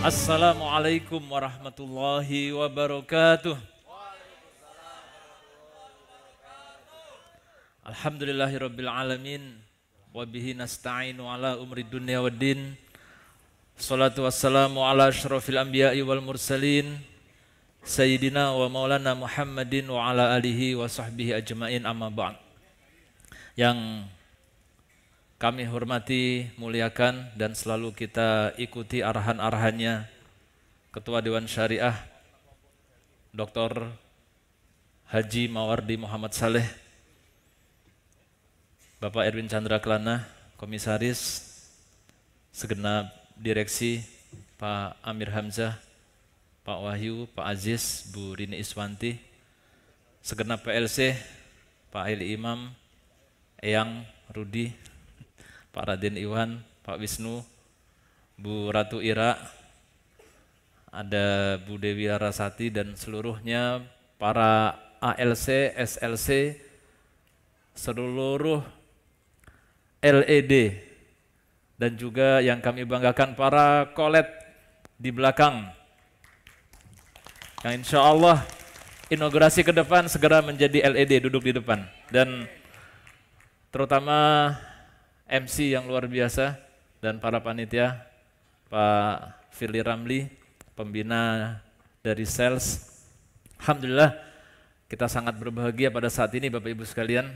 Assalamualaikum warahmatullahi wabarakatuh. Alhamdulillahirabbil alamin wa bihi nasta'inu ala umri dunya waddin. Shalatu wassalamu ala asyrafil anbiya'i wal mursalin sayyidina wa maulana Muhammadin wa ala alihi wa sahbihi ajmain, amma ba'd. Yang kami hormati, muliakan, dan selalu kita ikuti arahan-arahannya Ketua Dewan Syariah Dr. Haji Mawardi Muhammad Saleh, Bapak Erwin Chandra Kelana, Komisaris, segenap direksi, Pak Amir Hamzah, Pak Wahyu, Pak Aziz, Bu Rini Iswanti, segenap PLC, Pak Eli Imam, Eyang, Rudi, Pak Raden Iwan, Pak Wisnu, Bu Ratu Ira, ada Bu Dewi Larasati, dan seluruhnya para ALC, SLC, seluruh LED, dan juga yang kami banggakan para kolet di belakang, yang insya Allah inaugurasi ke depan segera menjadi LED duduk di depan, dan terutama MC yang luar biasa dan para panitia, Pak Firly Ramli, pembina dari sales. Alhamdulillah kita sangat berbahagia pada saat ini Bapak Ibu sekalian.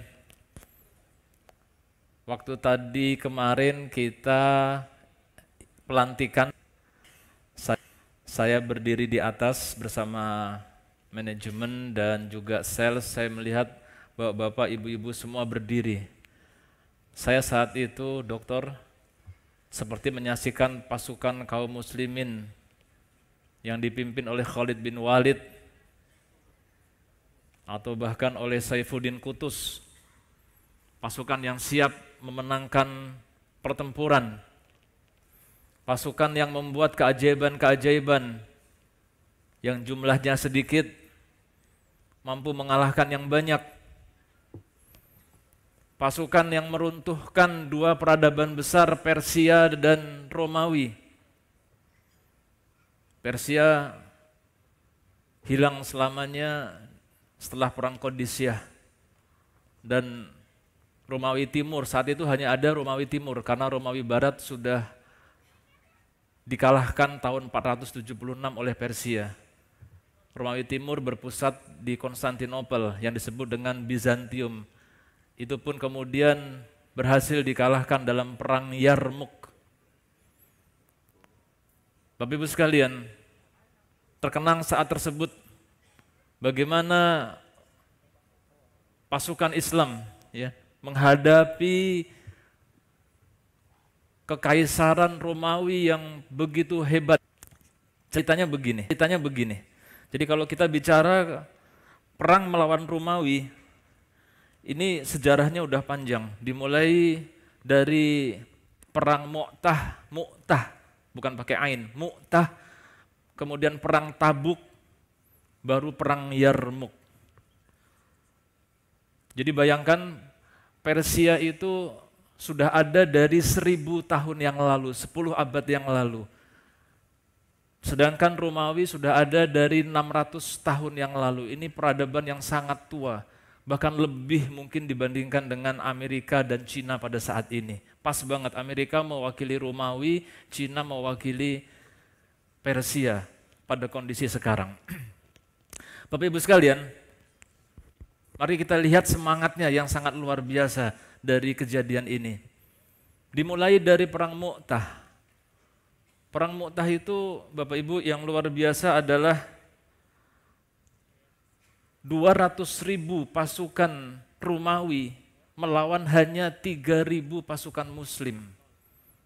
Waktu tadi kemarin kita pelantikan, saya berdiri di atas bersama manajemen dan juga sales. Saya melihat bapak-bapak, ibu-ibu semua berdiri. Saya saat itu, dokter, seperti menyaksikan pasukan kaum muslimin yang dipimpin oleh Khalid bin Walid atau bahkan oleh Saifuddin Qutus, pasukan yang siap memenangkan pertempuran, pasukan yang membuat keajaiban-keajaiban yang jumlahnya sedikit mampu mengalahkan yang banyak, pasukan yang meruntuhkan dua peradaban besar, Persia dan Romawi. Persia hilang selamanya setelah perang Qadisiyah, dan Romawi Timur, saat itu hanya ada Romawi Timur karena Romawi Barat sudah dikalahkan tahun 476 oleh Persia. Romawi Timur berpusat di Konstantinopel yang disebut dengan Bizantium. Itu pun kemudian berhasil dikalahkan dalam perang Yarmuk. Bapak Ibu sekalian, terkenang saat tersebut bagaimana pasukan Islam menghadapi kekaisaran Romawi yang begitu hebat. Ceritanya begini. Jadi kalau kita bicara perang melawan Romawi, ini sejarahnya udah panjang. Dimulai dari perang Mu'tah, bukan pakai ain, Mu'tah, kemudian perang Tabuk, baru perang Yarmuk. Jadi bayangkan, Persia itu sudah ada dari 1000 tahun yang lalu, 10 abad yang lalu. Sedangkan Romawi sudah ada dari 600 tahun yang lalu. Ini peradaban yang sangat tua, bahkan lebih mungkin dibandingkan dengan Amerika dan Cina pada saat ini. Pas banget, Amerika mewakili Romawi, Cina mewakili Persia pada kondisi sekarang. Bapak Ibu sekalian, mari kita lihat semangatnya yang sangat luar biasa dari kejadian ini. Dimulai dari perang Mu'tah. Perang Mu'tah itu Bapak Ibu yang luar biasa adalah 200.000 pasukan Romawi melawan hanya 3.000 pasukan Muslim.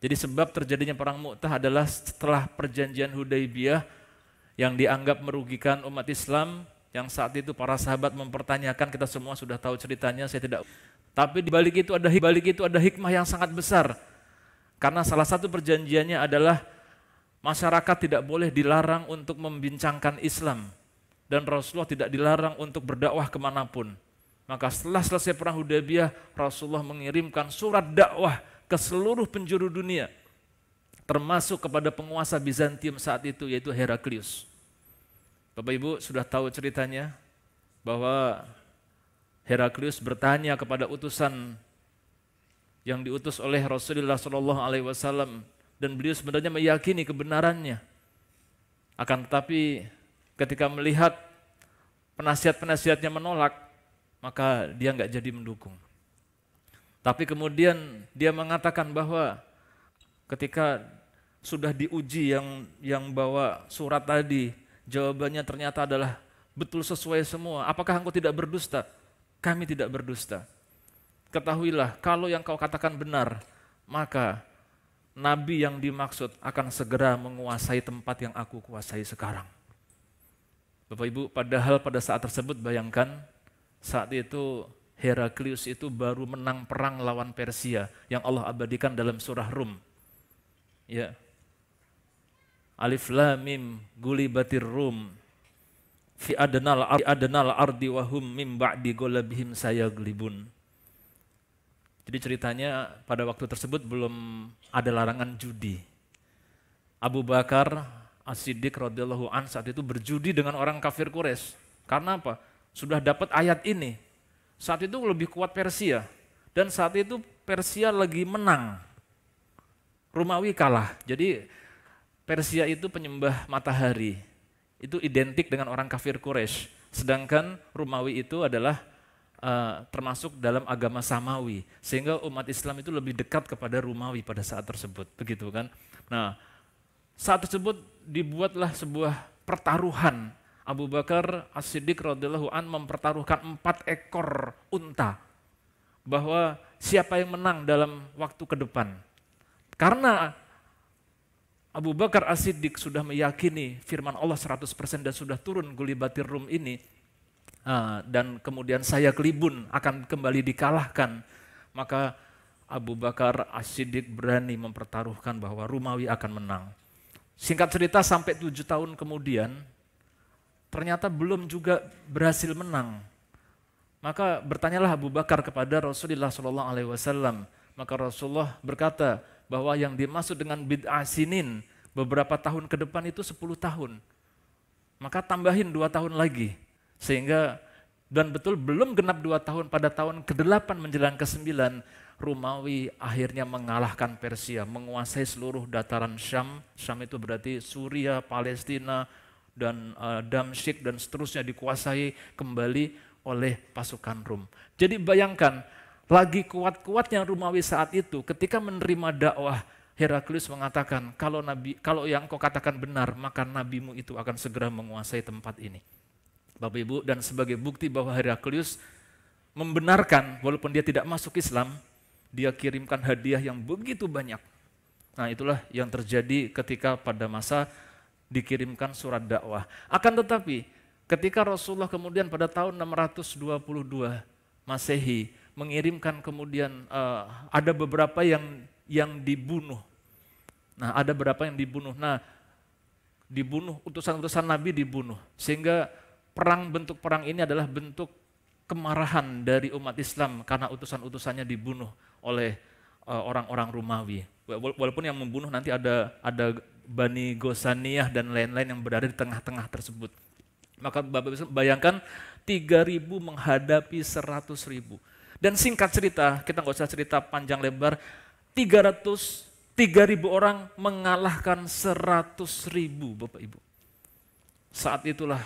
Jadi sebab terjadinya perang Mu'tah adalah setelah perjanjian Hudaybiyah yang dianggap merugikan umat Islam, yang saat itu para sahabat mempertanyakan, kita semua sudah tahu ceritanya, saya tidak. Tapi di balik itu ada hikmah yang sangat besar. Karena salah satu perjanjiannya adalah masyarakat tidak boleh dilarang untuk membincangkan Islam. Dan Rasulullah tidak dilarang untuk berdakwah kemanapun. Maka setelah selesai perang Hudaybiyah, Rasulullah mengirimkan surat dakwah ke seluruh penjuru dunia. termasuk kepada penguasa Bizantium saat itu, yaitu Heraklius. Bapak Ibu sudah tahu ceritanya bahwa Heraklius bertanya kepada utusan yang diutus oleh Rasulullah SAW, dan beliau sebenarnya meyakini kebenarannya. Akan tetapi ketika melihat penasihat-penasihatnya menolak, maka dia nggak jadi mendukung. Tapi kemudian dia mengatakan bahwa ketika sudah diuji yang bawa surat tadi, jawabannya ternyata adalah betul sesuai semua. Apakah engkau tidak berdusta? Kami tidak berdusta. Ketahuilah, kalau yang kau katakan benar, maka nabi yang dimaksud akan segera menguasai tempat yang aku kuasai sekarang. Bapak Ibu, padahal pada saat tersebut bayangkan, saat itu Heraklius itu baru menang perang lawan Persia yang Allah abadikan dalam surah Rum. Ya. Alif Lam Mim gulibatir Rum fi adnal ardi wa hum mim ba'di ghalabihim sayaglibun. Jadi ceritanya pada waktu tersebut belum ada larangan judi. Abu Bakar As-Siddiq radhiyallahu an saat itu berjudi dengan orang kafir Quraisy. Karena apa? Sudah dapat ayat ini. Saat itu lebih kuat Persia, dan saat itu Persia lagi menang. Romawi kalah. Jadi Persia itu penyembah matahari. Itu identik dengan orang kafir Quraisy. Sedangkan Romawi itu adalah termasuk dalam agama Samawi. Sehingga umat Islam itu lebih dekat kepada Romawi pada saat tersebut. Begitu kan? Nah, saat tersebut dibuatlah sebuah pertaruhan. Abu Bakar As-Siddiq radhiyallahu an mempertaruhkan 4 ekor unta, bahwa siapa yang menang dalam waktu ke depan. Karena Abu Bakar As-Siddiq sudah meyakini firman Allah 100% dan sudah turun gulibatir Rum ini, dan kemudian Sayaglibun akan kembali dikalahkan, maka Abu Bakar As-Siddiq berani mempertaruhkan bahwa Romawi akan menang. Singkat cerita, sampai 7 tahun kemudian ternyata belum juga berhasil menang. Maka bertanyalah Abu Bakar kepada Rasulullah SAW. Maka Rasulullah berkata bahwa yang dimaksud dengan bid'ah sinin, beberapa tahun ke depan itu 10 tahun. Maka tambahin 2 tahun lagi. Sehingga, dan betul belum genap 2 tahun, pada tahun ke-8 menjelang ke-9, Romawi akhirnya mengalahkan Persia, menguasai seluruh dataran Syam. Syam itu berarti Suriah, Palestina, dan Damsyik dan seterusnya dikuasai kembali oleh pasukan Rum. Jadi bayangkan, lagi kuat-kuatnya Romawi saat itu, ketika menerima dakwah, Heraklius mengatakan, kalau yang kau katakan benar, maka nabimu itu akan segera menguasai tempat ini. Bapak Ibu, dan sebagai bukti bahwa Heraklius membenarkan, walaupun dia tidak masuk Islam, dia kirimkan hadiah yang begitu banyak. Nah, itulah yang terjadi ketika pada masa dikirimkan surat dakwah. Akan tetapi ketika Rasulullah kemudian pada tahun 622 Masehi mengirimkan kemudian ada beberapa yang dibunuh. Nah, ada beberapa yang dibunuh. Nah, dibunuh, utusan-utusan Nabi dibunuh. Sehingga bentuk perang ini adalah bentuk kemarahan dari umat Islam karena utusan-utusannya dibunuh oleh orang-orang Romawi. Walaupun yang membunuh nanti ada Bani Ghosaniyah dan lain-lain yang berada di tengah-tengah tersebut. Maka Bapak bayangkan 3.000 menghadapi 100.000. Dan singkat cerita, kita nggak usah cerita panjang lebar, 3.000 orang mengalahkan 100.000, Bapak Ibu. Saat itulah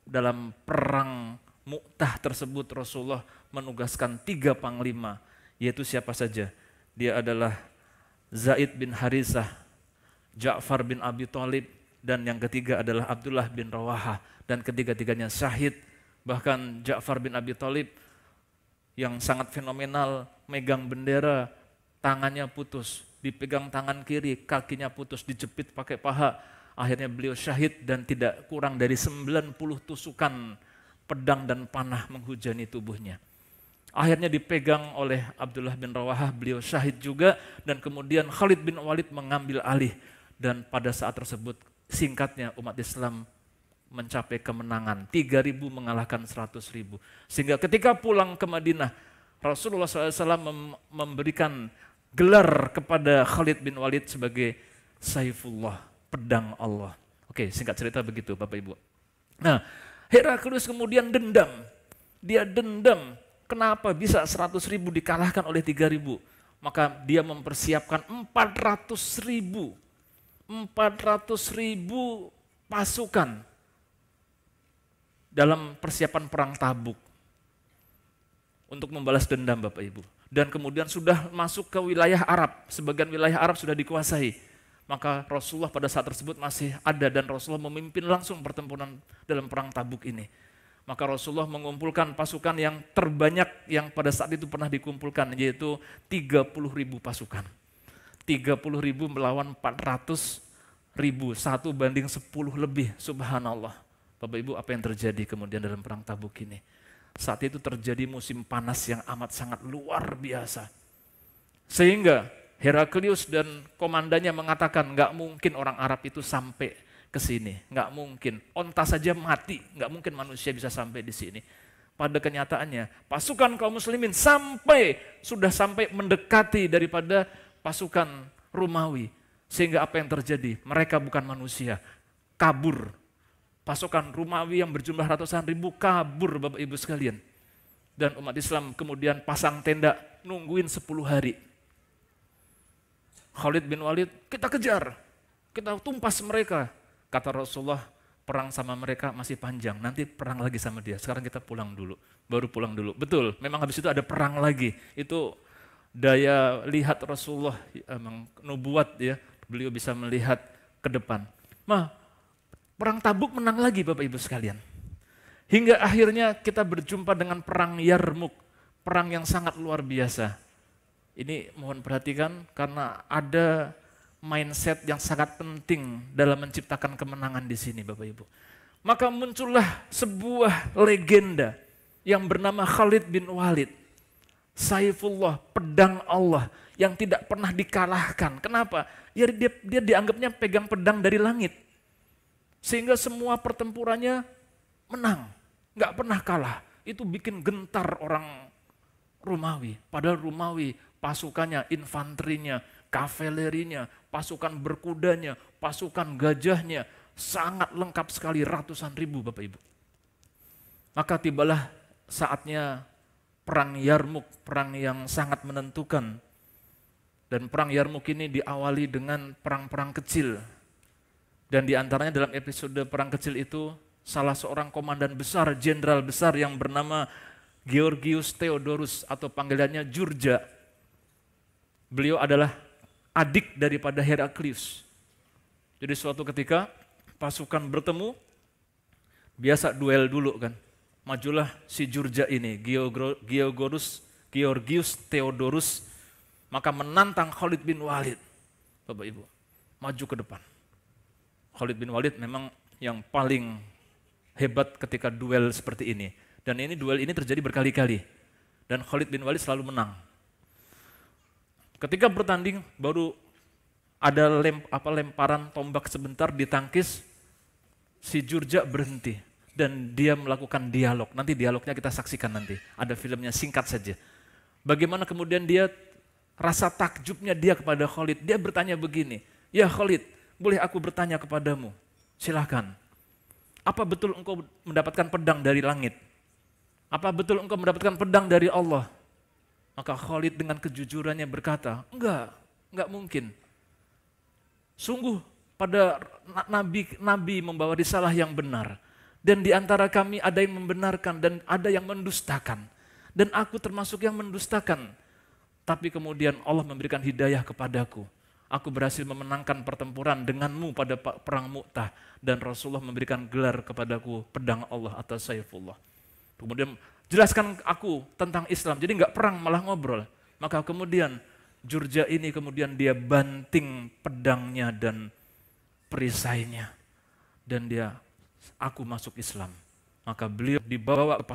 dalam perang Mu'tah tersebut Rasulullah menugaskan 3 panglima, yaitu siapa saja? Dia adalah Zaid bin Harisah, Ja'far bin Abi Thalib, dan yang ketiga adalah Abdullah bin Rawaha, dan ketiga-tiganya syahid. Bahkan Ja'far bin Abi Thalib yang sangat fenomenal, megang bendera, tangannya putus, dipegang tangan kiri, kakinya putus, dijepit pakai paha. Akhirnya beliau syahid dan tidak kurang dari 90 tusukan pedang dan panah menghujani tubuhnya. Akhirnya dipegang oleh Abdullah bin Rawaha, beliau syahid juga, dan kemudian Khalid bin Walid mengambil alih. Dan pada saat tersebut, singkatnya umat Islam mencapai kemenangan. 3.000 mengalahkan 100.000. Sehingga ketika pulang ke Madinah, Rasulullah SAW memberikan gelar kepada Khalid bin Walid sebagai Saifullah, pedang Allah. Oke, singkat cerita begitu Bapak Ibu. Nah, Heraklius kemudian dendam. Dia dendam, kenapa bisa 100.000 dikalahkan oleh 3.000? Maka dia mempersiapkan 400.000 pasukan dalam persiapan perang Tabuk untuk membalas dendam Bapak Ibu. Dan kemudian sudah masuk ke wilayah Arab, sebagian wilayah Arab sudah dikuasai. Maka Rasulullah pada saat tersebut masih ada dan Rasulullah memimpin langsung pertempuran dalam perang Tabuk ini. Maka Rasulullah mengumpulkan pasukan yang terbanyak yang pada saat itu pernah dikumpulkan, yaitu 30.000 pasukan. 30.000 melawan 400.000, 1:10 lebih, subhanallah. Bapak Ibu, apa yang terjadi kemudian dalam perang Tabuk ini? Saat itu terjadi musim panas yang amat sangat luar biasa. Sehingga Heraklius dan komandannya mengatakan, nggak mungkin orang Arab itu sampai ke sini, nggak mungkin. Onta saja mati, nggak mungkin manusia bisa sampai di sini. Pada kenyataannya, pasukan kaum muslimin sudah sampai mendekati daripada pasukan Romawi. Sehingga apa yang terjadi? Mereka bukan manusia, kabur. Pasukan Romawi yang berjumlah ratusan ribu kabur Bapak Ibu sekalian. Dan umat Islam kemudian pasang tenda, nungguin 10 hari. Khalid bin Walid, kita kejar, kita tumpas mereka. Kata Rasulullah, perang sama mereka masih panjang, nanti perang lagi sama dia. Sekarang kita pulang dulu, baru pulang dulu. Betul, memang habis itu ada perang lagi. Itu daya lihat Rasulullah, emang nubuat ya, beliau bisa melihat ke depan. Perang Tabuk menang lagi Bapak Ibu sekalian. Hingga akhirnya kita berjumpa dengan perang Yarmuk, perang yang sangat luar biasa. Ini mohon perhatikan karena ada mindset yang sangat penting dalam menciptakan kemenangan di sini Bapak Ibu. Maka muncullah sebuah legenda yang bernama Khalid bin Walid. Saifullah, pedang Allah yang tidak pernah dikalahkan. Kenapa? Ya dia dianggapnya pegang pedang dari langit. Sehingga semua pertempurannya menang, nggak pernah kalah. Itu bikin gentar orang Romawi. Padahal Romawi pasukannya, infanterinya, kavalerinya, pasukan berkudanya, pasukan gajahnya, sangat lengkap sekali, ratusan ribu Bapak Ibu. Maka tibalah saatnya perang Yarmuk, perang yang sangat menentukan. Dan perang Yarmuk ini diawali dengan perang-perang kecil. Dan diantaranya dalam episode perang kecil itu, salah seorang komandan besar, jenderal besar yang bernama Georgius Theodorus atau panggilannya Jurja. Beliau adalah adik daripada Heraklius. Jadi suatu ketika pasukan bertemu, biasa duel dulu kan. Majulah si Jurja ini, Georgius Theodorus, maka menantang Khalid bin Walid. Bapak Ibu, maju ke depan. Khalid bin Walid memang yang paling hebat ketika duel seperti ini. Dan duel ini terjadi berkali-kali. Dan Khalid bin Walid selalu menang. Ketika bertanding baru ada lemparan tombak sebentar ditangkis, si Jurja berhenti dan dia melakukan dialog. Nanti dialognya kita saksikan nanti. Ada filmnya, singkat saja. Bagaimana kemudian dia rasa takjubnya dia kepada Khalid. Dia bertanya begini, "Ya Khalid, boleh aku bertanya kepadamu? Silahkan. Apa betul engkau mendapatkan pedang dari langit? Apa betul engkau mendapatkan pedang dari Allah?" Maka Khalid dengan kejujurannya berkata, enggak mungkin. Sungguh pada nabi membawa risalah yang benar. Dan di antara kami ada yang membenarkan dan ada yang mendustakan. Dan aku termasuk yang mendustakan. Tapi kemudian Allah memberikan hidayah kepadaku. Aku berhasil memenangkan pertempuran denganmu pada perang Mu'tah. Dan Rasulullah memberikan gelar kepadaku pedang Allah atau Saifullah. Kemudian jelaskan aku tentang Islam, jadi nggak perang malah ngobrol. Maka kemudian Jurja ini kemudian dia banting pedangnya dan perisainya. Dan aku masuk Islam. Maka beliau dibawa ke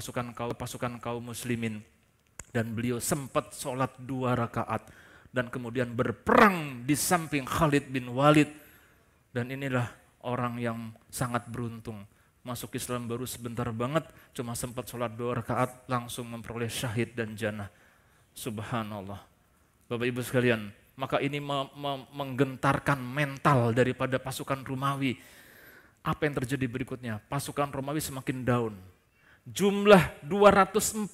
pasukan kaum muslimin. Dan beliau sempat sholat 2 rakaat. Dan kemudian berperang di samping Khalid bin Walid. Dan inilah orang yang sangat beruntung. Masuk Islam baru sebentar banget, cuma sempat sholat 2 rakaat, langsung memperoleh syahid dan jannah. Subhanallah. Bapak Ibu sekalian, Maka ini menggentarkan mental daripada pasukan Romawi. Apa yang terjadi berikutnya? Pasukan Romawi semakin down. Jumlah 240.000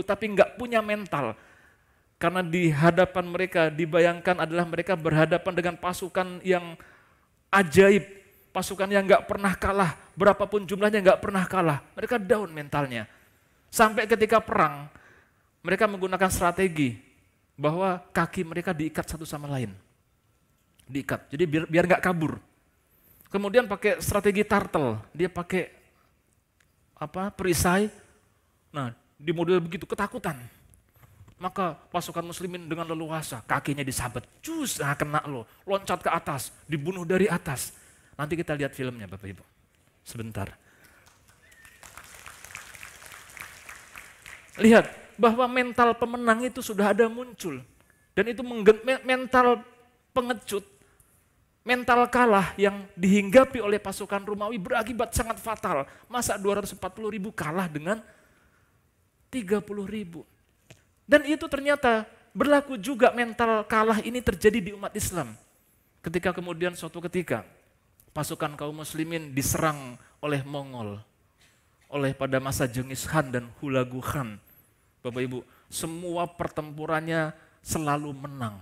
tapi nggak punya mental. Karena di hadapan mereka dibayangkan adalah mereka berhadapan dengan pasukan yang ajaib. Pasukan yang nggak pernah kalah. Berapapun jumlahnya nggak pernah kalah. Mereka down mentalnya. Sampai ketika perang, mereka menggunakan strategi bahwa kaki mereka diikat satu sama lain. Diikat, jadi biar nggak kabur. Kemudian pakai strategi turtle, dia pakai perisai. Nah, di model begitu ketakutan. Maka pasukan muslimin dengan leluasa, kakinya disabet, kena lo, loncat ke atas, dibunuh dari atas. Nanti kita lihat filmnya Bapak Ibu. Sebentar. Lihat bahwa mental pemenang itu sudah ada muncul. Dan itu mental pengecut, mental kalah yang dihinggapi oleh pasukan Romawi berakibat sangat fatal. Masa 240.000 kalah dengan 30.000. Dan itu ternyata berlaku juga mental kalah ini terjadi di umat Islam. Ketika kemudian suatu ketika pasukan kaum muslimin diserang oleh Mongol. Oleh pada masa Genghis Khan dan Hulagu Khan. Bapak Ibu, semua pertempurannya selalu menang.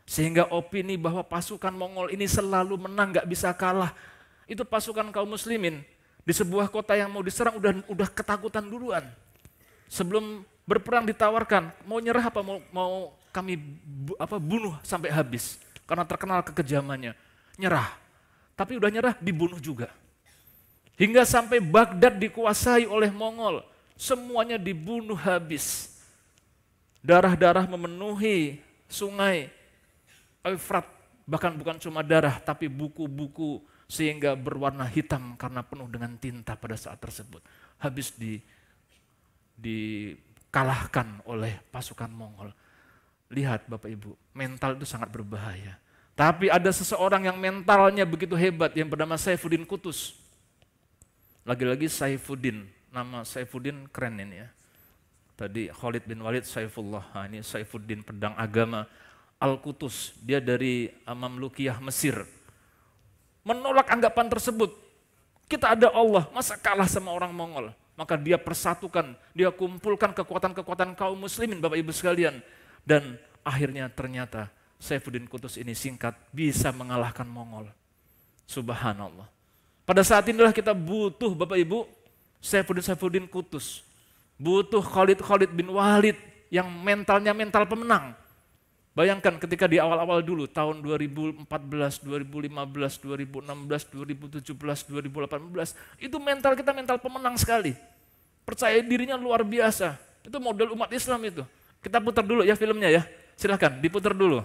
Sehingga opini bahwa pasukan Mongol ini selalu menang, gak bisa kalah. Itu pasukan kaum muslimin di sebuah kota yang mau diserang udah ketakutan duluan. Sebelum berperang ditawarkan, mau nyerah apa mau kami bunuh sampai habis. Karena terkenal kekejamannya. Nyerah. Tapi udah nyerah dibunuh juga. Hingga sampai Baghdad dikuasai oleh Mongol. Semuanya dibunuh habis. Darah-darah memenuhi sungai Eufrat. Bahkan bukan cuma darah, tapi buku-buku sehingga berwarna hitam karena penuh dengan tinta pada saat tersebut. Habis dikalahkan oleh pasukan Mongol. Lihat Bapak Ibu, mental itu sangat berbahaya. Tapi ada seseorang yang mentalnya begitu hebat yang bernama Saifuddin Qutuz. Lagi-lagi Saifuddin. Nama Saifuddin keren ini ya. Tadi Khalid bin Walid Saifullah. Nah, ini Saifuddin pedang agama Al-Qutuz. Dia dari Mamlukiyah Mesir. Menolak anggapan tersebut. Kita ada Allah, masa kalah sama orang Mongol? Maka dia persatukan, dia kumpulkan kekuatan-kekuatan kaum muslimin Bapak Ibu sekalian. Dan akhirnya ternyata Saifuddin Qutuz ini singkat bisa mengalahkan Mongol. Subhanallah. Pada saat inilah kita butuh Bapak Ibu Saifuddin Qutuz. Butuh Khalid bin Walid yang mentalnya mental pemenang. Bayangkan ketika di awal-awal dulu, tahun 2014, 2015, 2016, 2017, 2018, itu mental kita mental pemenang sekali. Percaya dirinya luar biasa. Itu model umat Islam itu. Kita putar dulu ya filmnya ya. Silakan diputar dulu.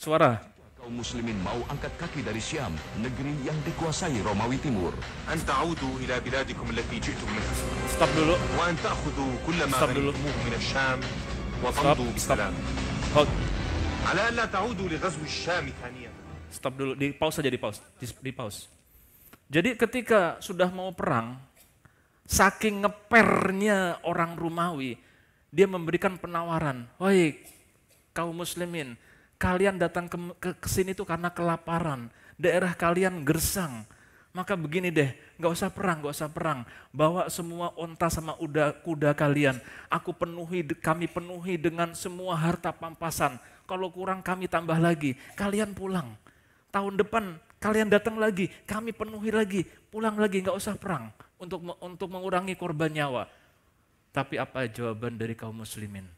Suara. Kaum muslimin mau angkat kaki dari Syam, negeri yang dikuasai Romawi Timur. An ta'udu ila biladikum allati ji'tum minha. Stop dulu. Wa an ta'khudhu kull ma ghanimtum min asy-Syam wa tamdu bisalam. Hold. Ala an la ta'udu li ghazwi asy-Syam thaniyan. Stop dulu, di pause saja, di pause. Jadi ketika sudah mau perang, saking ngepernya orang Romawi, dia memberikan penawaran, "Wahai kaum muslimin, kalian datang ke sini tuh karena kelaparan, daerah kalian gersang. Maka begini deh, gak usah perang. Bawa semua onta sama kuda kalian. Kami penuhi dengan semua harta pampasan. Kalau kurang kami tambah lagi. Kalian pulang. Tahun depan kalian datang lagi, kami penuhi lagi. Pulang lagi, gak usah perang. Untuk mengurangi korban nyawa." Tapi apa jawaban dari kaum muslimin?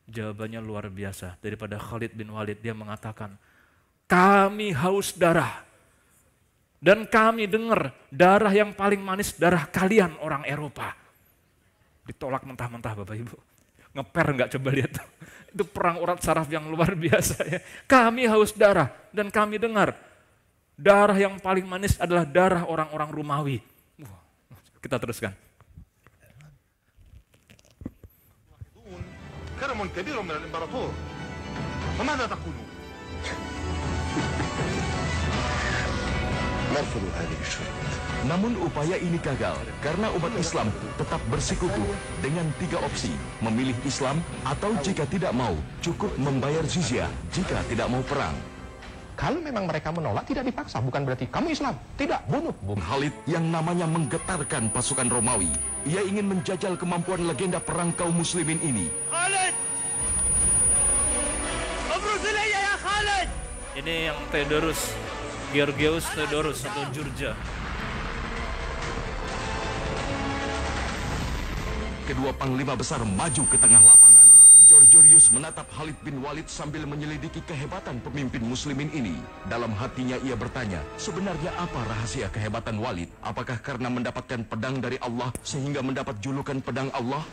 Jawabannya luar biasa. Daripada Khalid bin Walid, dia mengatakan, "Kami haus darah. Dan kami dengar darah yang paling manis darah kalian orang Eropa." Ditolak mentah-mentah Bapak Ibu. Ngeper nggak coba lihat. Itu perang urat saraf yang luar biasa ya. Kami haus darah dan kami dengar darah yang paling manis adalah darah orang-orang Romawi. Kita teruskan. كرم كبير من الإمبراطور فماذا تقولون؟ نرفض هذه الشروط. Namun upaya ini gagal karena umat Islam tetap bersikukuh dengan 3 opsi: memilih Islam, atau jika tidak mau cukup membayar jizyah jika tidak mau perang. Kalau memang mereka menolak, tidak dipaksa. Bukan berarti kamu Islam. Tidak, bunuh. Khalid yang namanya menggetarkan pasukan Romawi. Ia ingin menjajal kemampuan legenda perang kaum muslimin ini. Khalid! Abruz ilayya ya Khalid! Ini yang Theodorus, Georgius Theodorus atau Jurja. Kedua panglima besar maju ke tengah lapangan. Georgius menatap Khalid bin Walid sambil menyelidiki kehebatan pemimpin muslimin ini. Dalam hatinya ia bertanya, sebenarnya apa rahasia kehebatan Walid? Apakah karena mendapatkan pedang dari Allah sehingga mendapat julukan pedang Allah?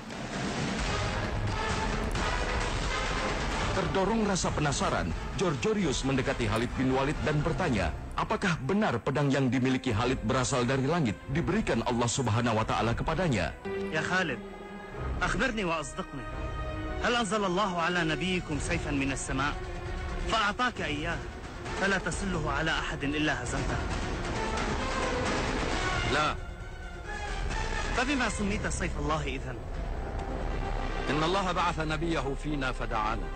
Terdorong rasa penasaran, Georgius mendekati Khalid bin Walid dan bertanya, apakah benar pedang yang dimiliki Khalid berasal dari langit, diberikan Allah Subhanahu wa Ta'ala kepadanya? Ya Khalid, akhbirni wa asdiqni. هل أنزل الله على نبيكم سيفا من السماء فأعطاك إياه فلا تسله على أحد إلا هزمته؟ لا. فبما سميت سيف الله إذن؟ إن الله بعث نبيه فينا فدعانا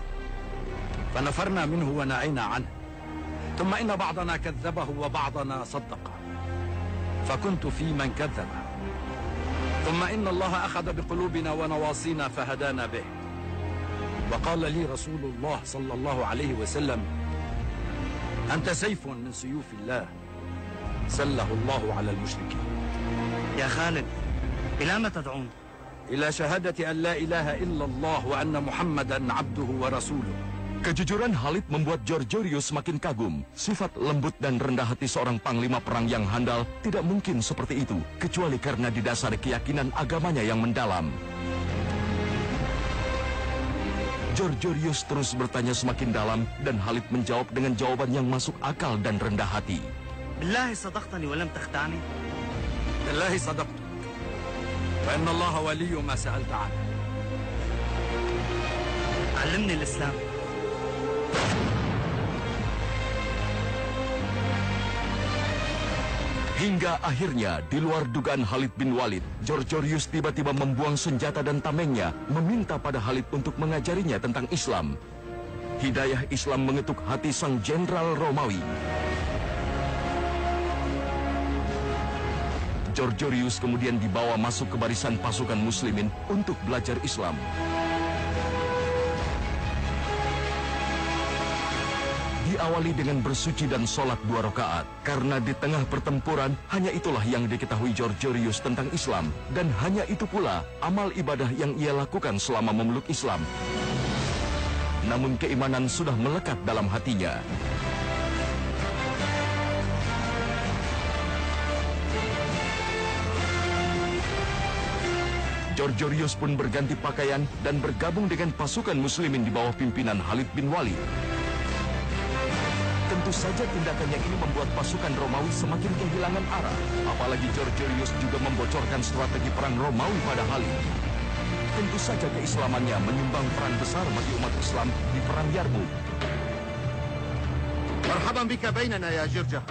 فنفرنا منه ونعينا عنه ثم إن بعضنا كذبه وبعضنا صدقه فكنت في من كذب ثم إن الله أخذ بقلوبنا ونواصينا فهدانا به وقال لي رسول الله صلى الله عليه وسلم أنت سيف من سيوف الله سله الله على المشركين. يا خالد إلى ما تدعون؟ إلى شهادة أن لا إله إلا الله وأن محمدا عبده ورسوله. Kejujuran Khalid membuat Georgius semakin kagum. Sifat lembut dan rendah hati seorang panglima perang yang handal tidak mungkin seperti itu, kecuali karena didasari keyakinan agamanya yang mendalam. Georgius terus bertanya semakin dalam dan Khalid menjawab dengan jawaban yang masuk akal dan rendah hati. Billahi sadaqtani wa lam takhta'ni. Billahi sadaqtuk. Wa inna Allah waliyyu ma sa'alta 'anhu. 'allimni al-Islam. Hingga akhirnya, di luar dugaan Khalid bin Walid, Georgius tiba-tiba membuang senjata dan tamengnya, meminta pada Khalid untuk mengajarinya tentang Islam. Hidayah Islam mengetuk hati sang jenderal Romawi. Georgius kemudian dibawa masuk ke barisan pasukan muslimin untuk belajar Islam. Diawali dengan bersuci dan sholat 2 rakaat. Karena di tengah pertempuran, hanya itulah yang diketahui Georgius tentang Islam. Dan hanya itu pula amal ibadah yang ia lakukan selama memeluk Islam. Namun keimanan sudah melekat dalam hatinya. Georgius pun berganti pakaian dan bergabung dengan pasukan muslimin di bawah pimpinan Khalid bin Walid. Tentu saja tindakannya ini membuat pasukan Romawi semakin kehilangan arah. Apalagi Georgius juga membocorkan strategi perang Romawi pada Khalid. Tentu saja keislamannya menyumbang peran besar bagi umat Islam di perang Yarmouk. Marhaban bika bainana ya Jirja.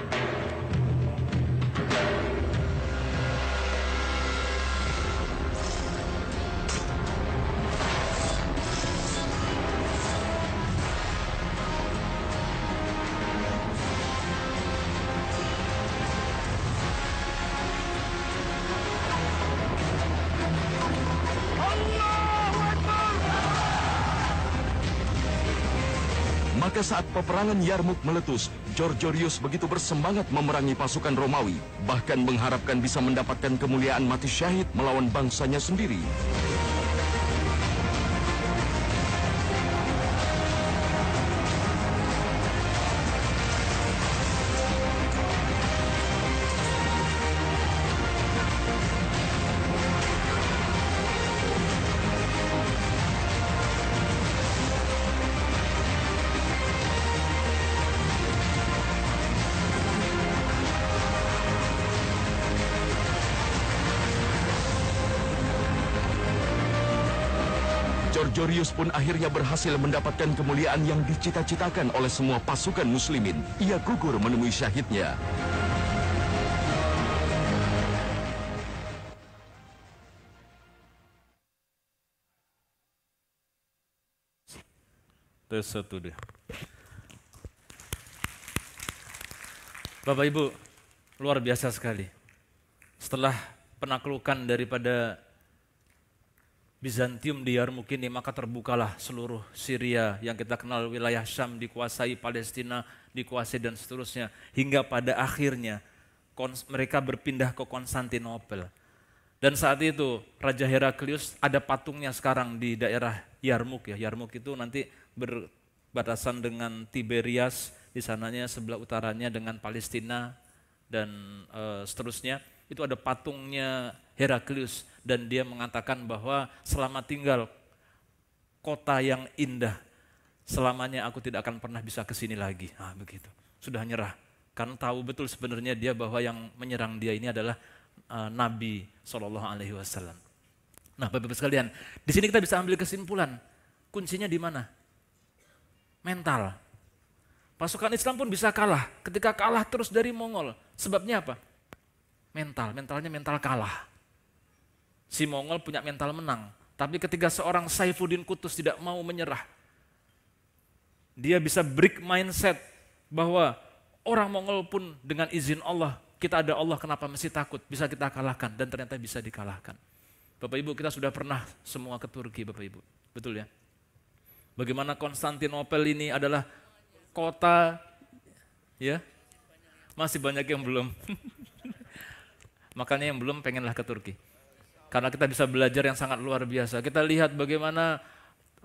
Maka saat peperangan Yarmouk meletus, Georgius begitu bersemangat memerangi pasukan Romawi, bahkan mengharapkan bisa mendapatkan kemuliaan mati syahid melawan bangsanya sendiri. Georgius pun akhirnya berhasil mendapatkan kemuliaan yang dicita-citakan oleh semua pasukan muslimin. Ia gugur menemui syahidnya. Tes satu deh. Bapak Ibu, luar biasa sekali. Setelah penaklukan daripada Bizantium di Yarmuk ini, maka terbukalah seluruh Syria yang kita kenal, wilayah Syam dikuasai, Palestina dikuasai dan seterusnya. Hingga pada akhirnya mereka berpindah ke Konstantinopel. Dan saat itu Raja Heraklius ada patungnya sekarang di daerah Yarmuk ya. Yarmuk itu nanti berbatasan dengan Tiberias, di sananya sebelah utaranya dengan Palestina dan seterusnya. Itu ada patungnya Heraklius dan dia mengatakan bahwa selama tinggal kota yang indah, selamanya aku tidak akan pernah bisa ke sini lagi. Nah, begitu. Sudah nyerah. Karena tahu betul sebenarnya dia bahwa yang menyerang dia ini adalah Nabi SAW. Nah, Bapak-Bapak sekalian, di sini kita bisa ambil kesimpulan. Kuncinya di mana? Mental. Pasukan Islam pun bisa kalah. Ketika kalah terus dari Mongol. Sebabnya apa? Mentalnya mental kalah. Si Mongol punya mental menang. Tapi ketika seorang Saifuddin Qutuz tidak mau menyerah, dia bisa break mindset bahwa orang Mongol pun dengan izin Allah, kita ada Allah, kenapa mesti takut? Bisa kita kalahkan, dan ternyata bisa dikalahkan. Bapak Ibu, kita sudah pernah semua ke Turki, Bapak Ibu. Betul ya? Bagaimana Konstantinopel ini adalah kota, ya, masih banyak yang belum. Makanya yang belum pengenlah ke Turki. Karena kita bisa belajar yang sangat luar biasa. Kita lihat bagaimana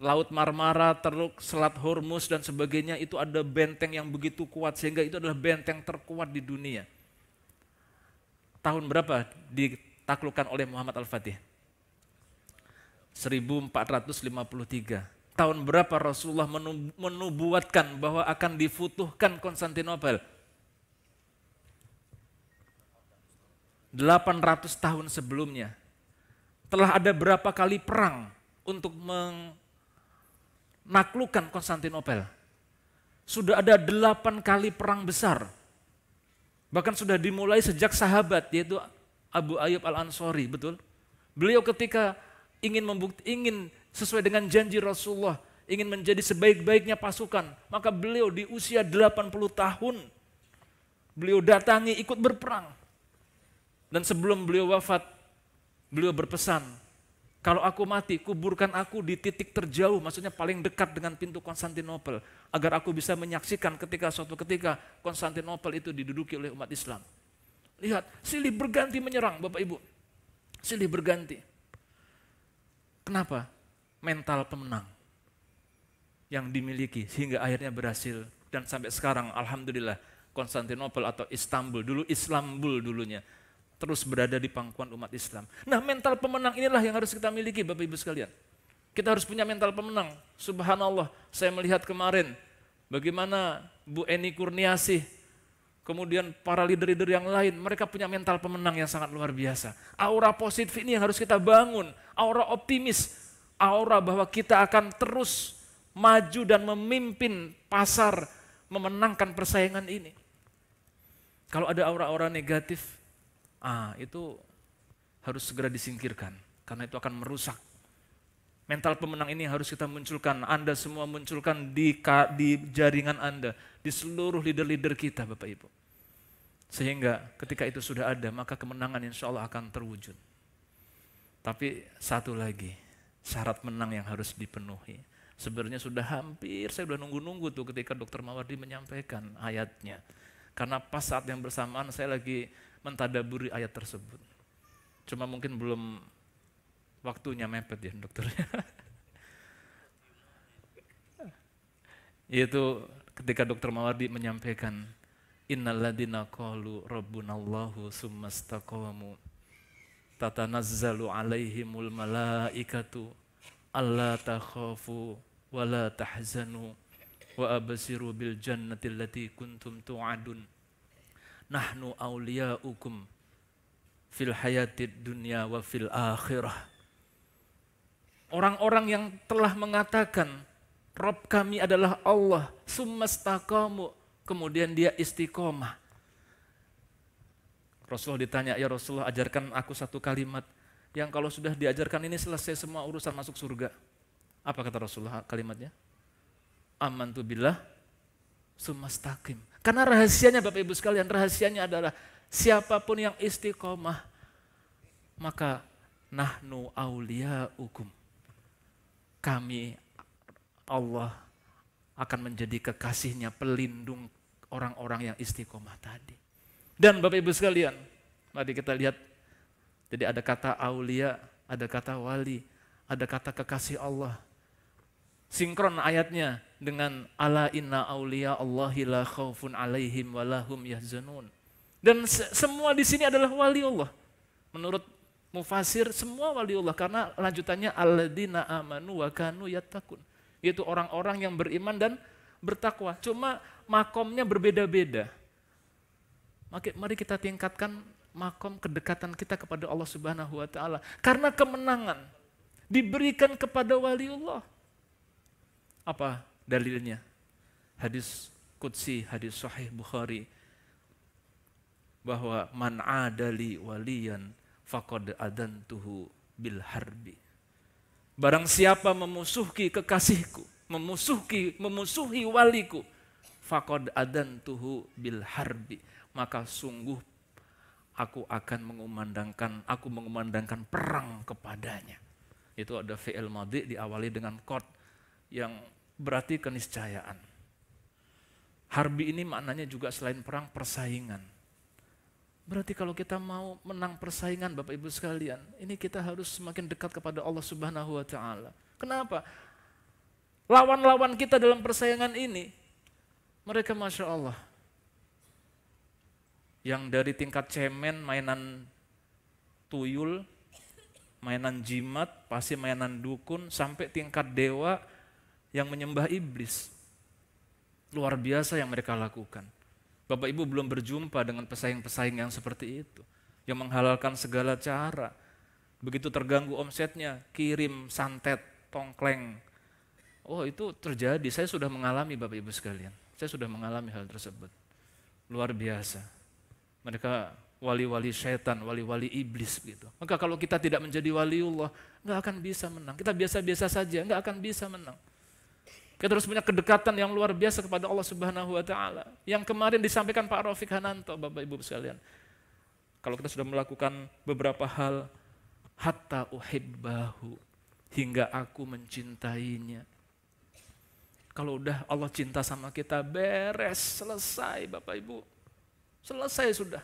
Laut Marmara, Teluk Selat Hormuz dan sebagainya, itu ada benteng yang begitu kuat sehingga itu adalah benteng terkuat di dunia. Tahun berapa ditaklukkan oleh Muhammad Al-Fatih? 1453. Tahun berapa Rasulullah menubuatkan bahwa akan difutuhkan Konstantinopel? 800 tahun sebelumnya. Telah ada berapa kali perang untuk menaklukkan Konstantinopel? Sudah ada 8 kali perang besar. Bahkan sudah dimulai sejak sahabat, yaitu Abu Ayyub Al-Ansari, betul? Beliau ketika ingin sesuai dengan janji Rasulullah, ingin menjadi sebaik-baiknya pasukan, maka beliau di usia 80 tahun, beliau datangi ikut berperang. Dan sebelum beliau wafat, beliau berpesan, kalau aku mati, kuburkan aku di titik terjauh, maksudnya paling dekat dengan pintu Konstantinopel, agar aku bisa menyaksikan ketika suatu ketika Konstantinopel itu diduduki oleh umat Islam. Lihat, silih berganti menyerang, Bapak Ibu. Silih berganti. Kenapa? Mental pemenang yang dimiliki sehingga akhirnya berhasil. Dan sampai sekarang, alhamdulillah, Konstantinopel atau Istanbul, dulu Islambul dulunya, terus berada di pangkuan umat Islam. Nah, mental pemenang inilah yang harus kita miliki, Bapak Ibu sekalian. Kita harus punya mental pemenang. Subhanallah, saya melihat kemarin bagaimana Bu Eni Kurniasih, kemudian para leader-leader yang lain, mereka punya mental pemenang yang sangat luar biasa. Aura positif ini yang harus kita bangun, aura optimis, aura bahwa kita akan terus maju dan memimpin pasar, memenangkan persaingan ini. Kalau ada aura-aura negatif, itu harus segera disingkirkan, karena itu akan merusak. Mental pemenang ini harus kita munculkan, Anda semua munculkan di jaringan Anda, di seluruh leader-leader kita, Bapak Ibu. Sehingga ketika itu sudah ada, maka kemenangan insya Allah akan terwujud. Tapi satu lagi, syarat menang yang harus dipenuhi. Sebenarnya sudah hampir, saya sudah nunggu-nunggu tuh ketika Dr. Mawardi menyampaikan ayatnya. Karena pas saat yang bersamaan saya lagi mentadaburi ayat tersebut. Cuma mungkin belum waktunya mepet ya dokternya. Yaitu ketika Dr. Mawardi menyampaikan, innalladzina qalu rabbunallahu tsumastaqamu tatanazzalu alaihimul malaikatu alla takhafu wa la tahzanu wa absiru bil jannati allati kuntum tu'adun. Nahnu awliya'ukum fil hayatid dunya wa fil akhirah. Orang-orang yang telah mengatakan Rabb kami adalah Allah, summastaqamu, kemudian dia istiqomah. Rasulullah ditanya, ya Rasulullah ajarkan aku satu kalimat yang kalau sudah diajarkan ini selesai semua urusan masuk surga. Apa kata Rasulullah kalimatnya? amantu billah sumastaqim. Karena rahasianya Bapak Ibu sekalian, rahasianya adalah siapapun yang istiqomah, maka nahnu auliyaukum. Kami, Allah, akan menjadi kekasihnya, pelindung orang-orang yang istiqomah tadi. Dan Bapak Ibu sekalian, mari kita lihat, jadi ada kata aulia, ada kata wali, ada kata kekasih Allah. Sinkron ayatnya dengan ala inna aulia Allahi la khaufun alaihim walahum yahzanun. Dan semua di sini adalah wali Allah. Menurut mufasir semua wali Allah, karena lanjutannya alladzina amanu wa kanu yattaqun. Yaitu orang-orang yang beriman dan bertakwa. Cuma makomnya berbeda-beda. Mari kita tingkatkan makom kedekatan kita kepada Allah Subhanahu wa taala. Karena kemenangan diberikan kepada waliullah. Apa dalilnya? Hadis qudsi, hadis sahih Bukhari, bahwa man adali waliyan faqad adantuhu bil harbi. Barang siapa memusuhi kekasihku, memusuhi waliku, faqad adantuhu bil harbi, maka sungguh aku mengumandangkan perang kepadanya. Itu ada fi'il madhi diawali dengan qad yang berarti keniscayaan. Harbi ini maknanya juga selain perang, persaingan. Berarti kalau kita mau menang persaingan Bapak Ibu sekalian, ini kita harus semakin dekat kepada Allah Subhanahu wa taala. Kenapa? Lawan-lawan kita dalam persaingan ini, mereka Masya Allah, yang dari tingkat cemen, mainan tuyul, mainan jimat, pasti mainan dukun, sampai tingkat dewa yang menyembah iblis. Luar biasa yang mereka lakukan. Bapak Ibu belum berjumpa dengan pesaing-pesaing yang seperti itu, yang menghalalkan segala cara. Begitu terganggu omsetnya, kirim santet, tongkleng. Oh, itu terjadi, saya sudah mengalami Bapak Ibu sekalian. Saya sudah mengalami hal tersebut. Luar biasa. Mereka wali-wali syaitan, wali-wali iblis gitu. Maka kalau kita tidak menjadi waliullah, nggak akan bisa menang. Kita biasa-biasa saja, nggak akan bisa menang. Kita harus punya kedekatan yang luar biasa kepada Allah Subhanahu wa taala. Yang kemarin disampaikan Pak Rafiq Hananto, Bapak Ibu sekalian. Kalau kita sudah melakukan beberapa hal, hatta uhibbahu, hingga aku mencintainya. Kalau udah Allah cinta sama kita, beres, selesai Bapak Ibu. Selesai sudah.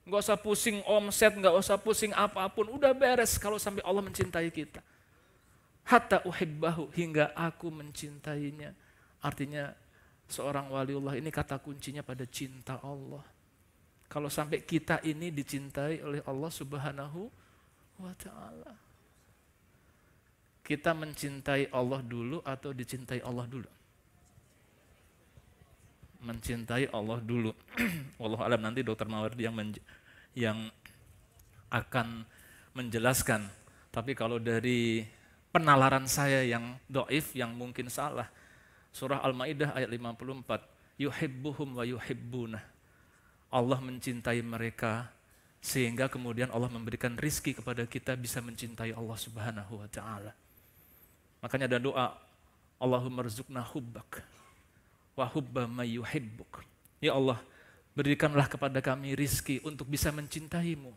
Nggak usah pusing omset, nggak usah pusing apapun, udah beres kalau sampai Allah mencintai kita. Hatta uhibbahu, hingga aku mencintainya. Artinya seorang waliullah ini kata kuncinya pada cinta Allah. Kalau sampai kita ini dicintai oleh Allah Subhanahu wa ta'ala. Kita mencintai Allah dulu atau dicintai Allah dulu? Mencintai Allah dulu. Wallahu alam, nanti Dr. Mawardi yang akan menjelaskan. Tapi kalau dari penalaran saya yang dhaif, yang mungkin salah, surah Al-Maidah ayat 54, yuhibbuhum wa yuhibbunah. Allah mencintai mereka sehingga kemudian Allah memberikan rizki kepada kita bisa mencintai Allah Subhanahu wa taala. Makanya ada doa, Allahumma rzuqna hubbak wa hubba may yuhibbuk. Ya Allah, berikanlah kepada kami rizki untuk bisa mencintaimu.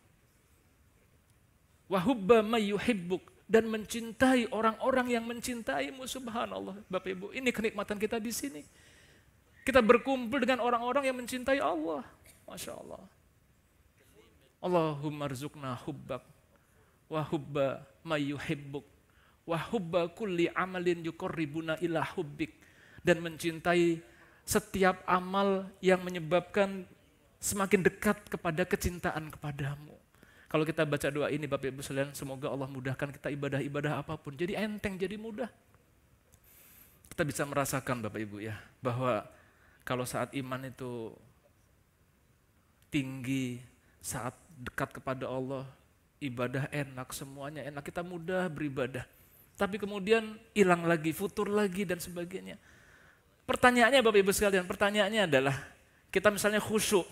Wa hubba may yuhibbuk, dan mencintai orang-orang yang mencintaimu. Subhanallah Bapak Ibu, ini kenikmatan kita di sini. Kita berkumpul dengan orang-orang yang mencintai Allah. Masya Allah. Allahumma rzuqna hubbak wa hubba may yuhibbuk wa hubba kulli amalin yuqarribuna ila hubbik, dan mencintai setiap amal yang menyebabkan semakin dekat kepada kecintaan kepadamu. Kalau kita baca doa ini Bapak Ibu sekalian, semoga Allah mudahkan kita ibadah-ibadah apapun. Jadi enteng, jadi mudah. Kita bisa merasakan Bapak Ibu ya, bahwa kalau saat iman itu tinggi, saat dekat kepada Allah, ibadah enak, semuanya enak, kita mudah beribadah. Tapi kemudian hilang lagi, futur lagi dan sebagainya. Pertanyaannya Bapak Ibu sekalian, pertanyaannya adalah, kita misalnya khusyuk.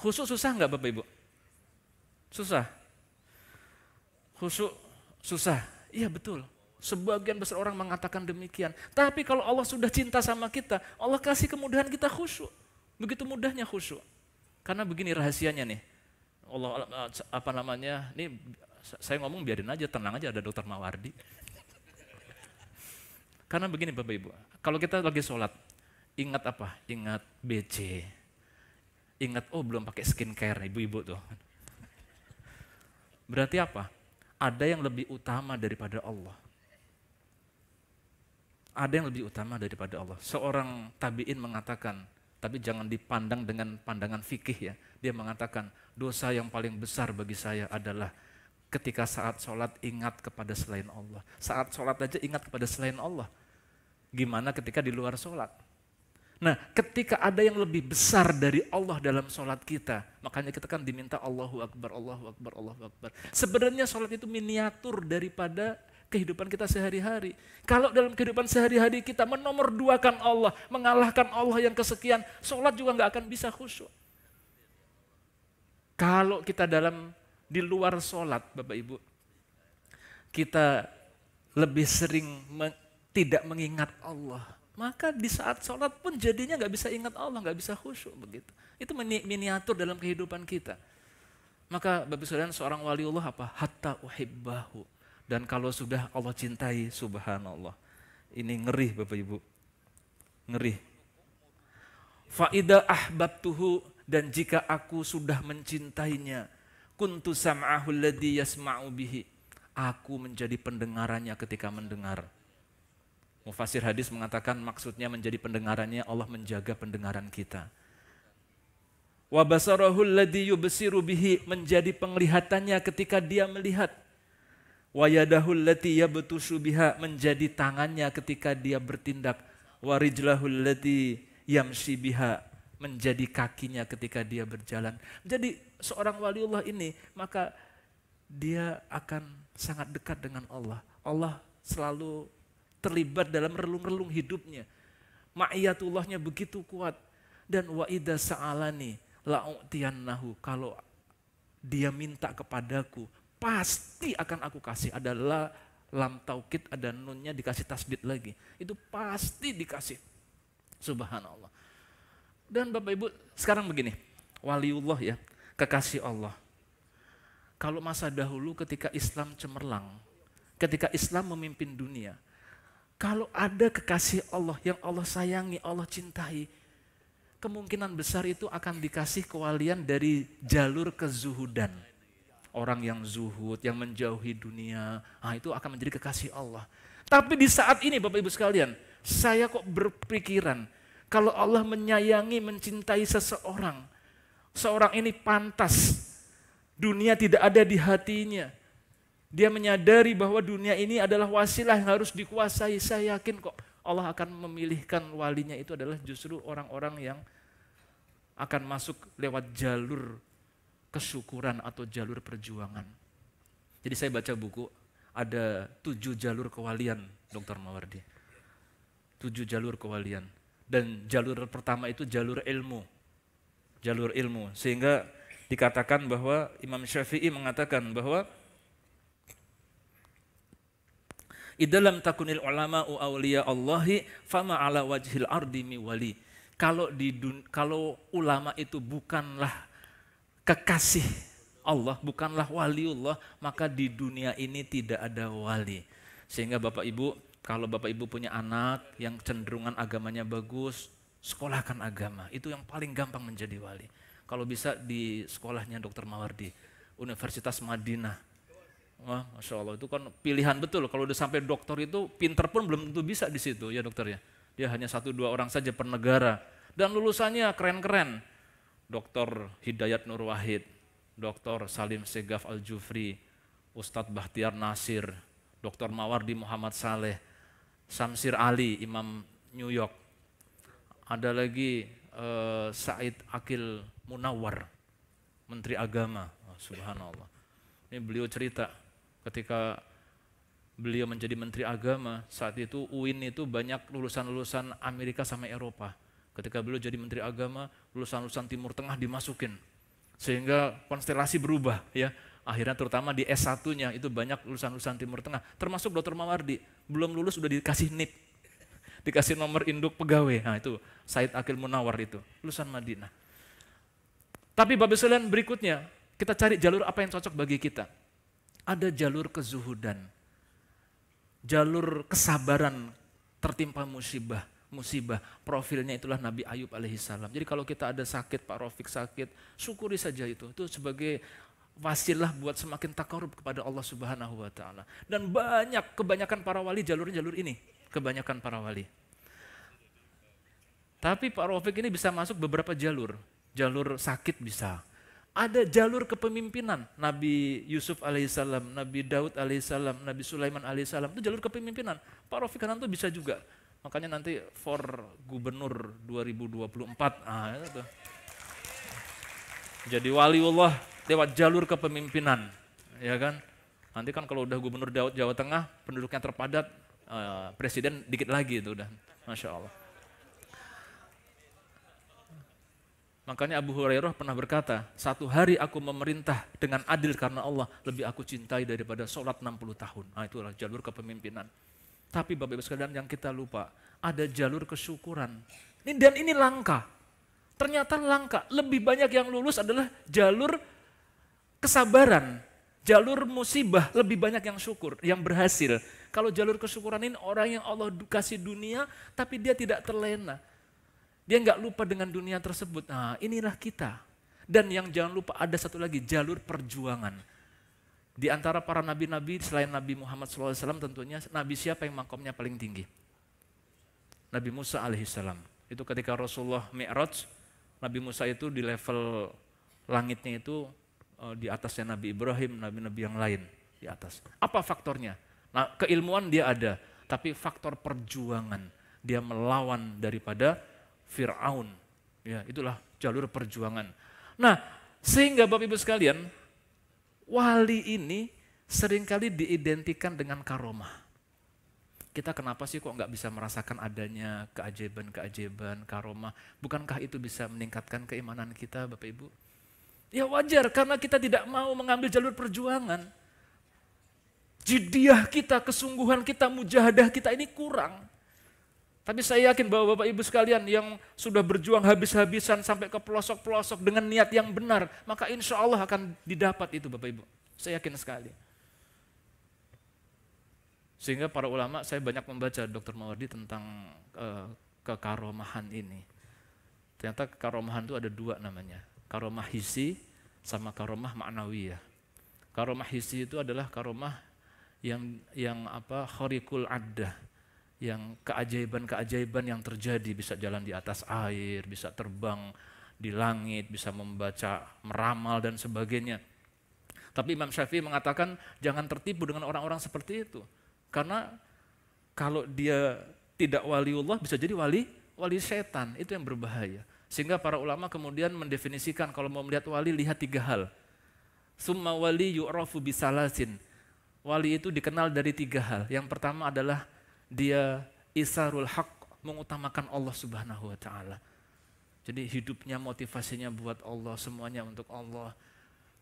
Khusyuk susah nggak Bapak Ibu? Susah. Khusyuk susah. Iya betul, Sebagian besar orang mengatakan demikian. Tapi kalau Allah sudah cinta sama kita, Allah kasih kemudahan kita khusyuk. Begitu mudahnya khusyuk. Karena begini rahasianya nih. Allah ini saya ngomong biarin aja, tenang aja, ada Dr. Mawardi. Karena begini Bapak Ibu, kalau kita lagi sholat, ingat apa? Ingat BC. Ingat, belum pakai skincare ibu-ibu tuh. Berarti apa? Ada yang lebih utama daripada Allah. Ada yang lebih utama daripada Allah. Seorang tabi'in mengatakan, tapi jangan dipandang dengan pandangan fikih ya. Dia mengatakan, dosa yang paling besar bagi saya adalah ketika saat sholat ingat kepada selain Allah. Saat sholat aja ingat kepada selain Allah. Gimana ketika di luar sholat? Nah, ketika ada yang lebih besar dari Allah dalam sholat kita, makanya kita kan diminta Allahu Akbar, Allahu Akbar, Allahu Akbar. Sebenarnya sholat itu miniatur daripada kehidupan kita sehari-hari. Kalau dalam kehidupan sehari-hari kita menomorduakan Allah, mengalahkan Allah yang kesekian, sholat juga nggak akan bisa khusyuk. Kalau kita di luar sholat, Bapak Ibu, kita lebih sering tidak mengingat Allah. Maka di saat sholat pun jadinya nggak bisa ingat Allah, nggak bisa khusyuk begitu. Itu miniatur dalam kehidupan kita. Maka Bapak sekalian, seorang waliullah apa? Hatta uhibbahu. Dan kalau sudah Allah cintai, subhanallah. Ini ngeri Bapak Ibu. Ngeri. Fa'idha ahbabtuhu, dan jika aku sudah mencintainya, kuntu sam'ahu alladhi yasma'u bihi. Aku menjadi pendengarannya ketika mendengar. Mufassir hadis mengatakan maksudnya menjadi pendengarannya, Allah menjaga pendengaran kita. Wa basarahu alladhi yubsiru bihi, menjadi penglihatannya ketika dia melihat. Wa yadahu allati yabtushu biha, menjadi tangannya ketika dia bertindak. Wa rijlahu allati yamshi biha, menjadi kakinya ketika dia berjalan. Jadi seorang waliullah ini, maka dia akan sangat dekat dengan Allah. Allah selalu terlibat dalam relung-relung hidupnya. Ma'iyatullahnya begitu kuat. Dan wa idza sa'alani la'utiyannahu, kalau dia minta kepadaku, pasti akan aku kasih. Ada lam taukid, ada nunnya dikasih tasdid lagi. Itu pasti dikasih. Subhanallah. Dan Bapak Ibu, sekarang begini, waliullah ya, kekasih Allah. Kalau masa dahulu ketika Islam cemerlang, ketika Islam memimpin dunia, kalau ada kekasih Allah yang Allah sayangi, Allah cintai, kemungkinan besar itu akan dikasih kewalian dari jalur kezuhudan. Orang yang zuhud, yang menjauhi dunia, itu akan menjadi kekasih Allah. Tapi di saat ini Bapak Ibu sekalian, saya kok berpikiran, kalau Allah menyayangi, mencintai seseorang, seorang ini pantas, dunia tidak ada di hatinya. Dia menyadari bahwa dunia ini adalah wasilah yang harus dikuasai. Saya yakin kok Allah akan memilihkan walinya itu adalah justru orang-orang yang akan masuk lewat jalur kesyukuran atau jalur perjuangan. Jadi saya baca buku, ada 7 jalur kewalian Dr. Mawardi. 7 jalur kewalian. Dan jalur pertama itu jalur ilmu. Jalur ilmu. Sehingga dikatakan bahwa Imam Syafi'i mengatakan bahwa idalam takunil ulama'u awliya Allahi fama ala wajhil ardi mi wali. Kalau ulama itu bukanlah kekasih Allah, bukanlah waliullah, maka di dunia ini tidak ada wali. Sehingga Bapak Ibu, kalau Bapak Ibu punya anak yang cenderungan agamanya bagus, sekolahkan agama. Itu yang paling gampang menjadi wali. Kalau bisa di sekolahnya Dr. Mawardi, Universitas Madinah. Wah, Masya Allah, itu kan pilihan betul. Kalau udah sampai dokter itu, pinter pun belum tentu bisa di situ ya dokter ya. Dia hanya 1-2 orang saja per negara. Dan lulusannya keren-keren. Dr. Hidayat Nur Wahid, Dr. Salim Segaf Al-Jufri, Ustadz Bahtiar Nasir, Dr. Mawardi Muhammad Saleh, Samsir Ali, Imam New York. Ada lagi Said Akil Munawar, Menteri Agama. Oh, subhanallah. Ini beliau cerita ketika beliau menjadi Menteri Agama, saat itu UIN itu banyak lulusan-lulusan Amerika sama Eropa. Ketika beliau jadi Menteri Agama, lulusan-lulusan Timur Tengah dimasukin. Sehingga konstelasi berubah ya. Akhirnya terutama di S1-nya itu banyak lulusan-lulusan Timur Tengah, termasuk Dr. Mawardi. Belum lulus udah dikasih NIP, dikasih nomor induk pegawai. Nah itu Said Akil Munawar itu, lulusan Madinah. Tapi Bapak sekalian berikutnya, kita cari jalur apa yang cocok bagi kita. Ada jalur kezuhudan, jalur kesabaran tertimpa musibah. Profilnya itulah Nabi Ayub alaihissalam. Jadi kalau kita ada sakit, Pak Rafiq sakit, syukuri saja itu. Itu sebagai wasilah buat semakin takarub kepada Allah Subhanahu wa taala. Dan kebanyakan para wali jalur ini, kebanyakan para wali. Tapi Pak Rafiq ini bisa masuk beberapa jalur. Jalur sakit bisa. Ada jalur kepemimpinan. Nabi Yusuf alaihissalam, Nabi Daud alaihissalam, Nabi Sulaiman alaihissalam, itu jalur kepemimpinan. Pak Rafiq Hananto bisa juga. Makanya nanti for gubernur 2024. Nah, itu. Jadi waliullah lewat jalur kepemimpinan, ya kan? Nanti kan kalau udah gubernur Jawa Tengah, penduduknya terpadat, presiden dikit lagi itu udah, Masya Allah. Makanya Abu Hurairah pernah berkata, 1 hari aku memerintah dengan adil karena Allah, lebih aku cintai daripada sholat 60 tahun. Nah itulah jalur kepemimpinan. Tapi Bapak Ibu sekalian yang kita lupa, ada jalur kesyukuran. Dan ini langka. Ternyata langka. Lebih banyak yang lulus adalah jalur kesabaran. Jalur musibah, lebih banyak yang syukur, yang berhasil. Kalau jalur kesyukuran ini orang yang Allah kasih dunia, tapi dia tidak terlena. Dia nggak lupa dengan dunia tersebut. Nah inilah kita. Dan yang jangan lupa ada satu lagi, jalur perjuangan. Di antara para nabi-nabi selain Nabi Muhammad SAW tentunya nabi siapa yang makamnya paling tinggi? Nabi Musa alaihissalam. Itu ketika Rasulullah Mi'raj, Nabi Musa itu di level langitnya itu di atasnya Nabi Ibrahim, nabi-nabi yang lain di atas. Apa faktornya? Nah, keilmuan dia ada, tapi faktor perjuangan. Dia melawan daripada Fir'aun. Ya, itulah jalur perjuangan. Nah, sehingga Bapak Ibu sekalian, wali ini seringkali diidentikan dengan karomah. Kita kenapa sih kok nggak bisa merasakan adanya keajaiban-keajaiban, karomah? Bukankah itu bisa meningkatkan keimanan kita, Bapak Ibu? Ya wajar, karena kita tidak mau mengambil jalur perjuangan. Jiddiyah kita, kesungguhan kita, mujahadah kita ini kurang. Tapi saya yakin bahwa Bapak Ibu sekalian yang sudah berjuang habis-habisan sampai ke pelosok-pelosok dengan niat yang benar, maka insya Allah akan didapat itu Bapak Ibu. Saya yakin sekali. Sehingga para ulama, saya banyak membaca Dr. Mawardi tentang kekaromahan ini. Ternyata kekaromahan itu ada 2 namanya. Karomah hisi sama karomah ma'nawiyah. Karomah hisi itu adalah karomah yang khariqul addah. Yang keajaiban-keajaiban yang terjadi, bisa jalan di atas air, bisa terbang di langit, bisa membaca, meramal dan sebagainya. Tapi Imam Syafi'i mengatakan jangan tertipu dengan orang-orang seperti itu. Karena kalau dia tidak waliullah bisa jadi wali setan, itu yang berbahaya. Sehingga para ulama kemudian mendefinisikan kalau mau melihat wali lihat 3 hal. Summa wali yu'rafu bisalasin. Wali itu dikenal dari 3 hal. Yang pertama adalah dia isarul haq, mengutamakan Allah Subhanahu wa taala. Jadi hidupnya motivasinya buat Allah, semuanya untuk Allah.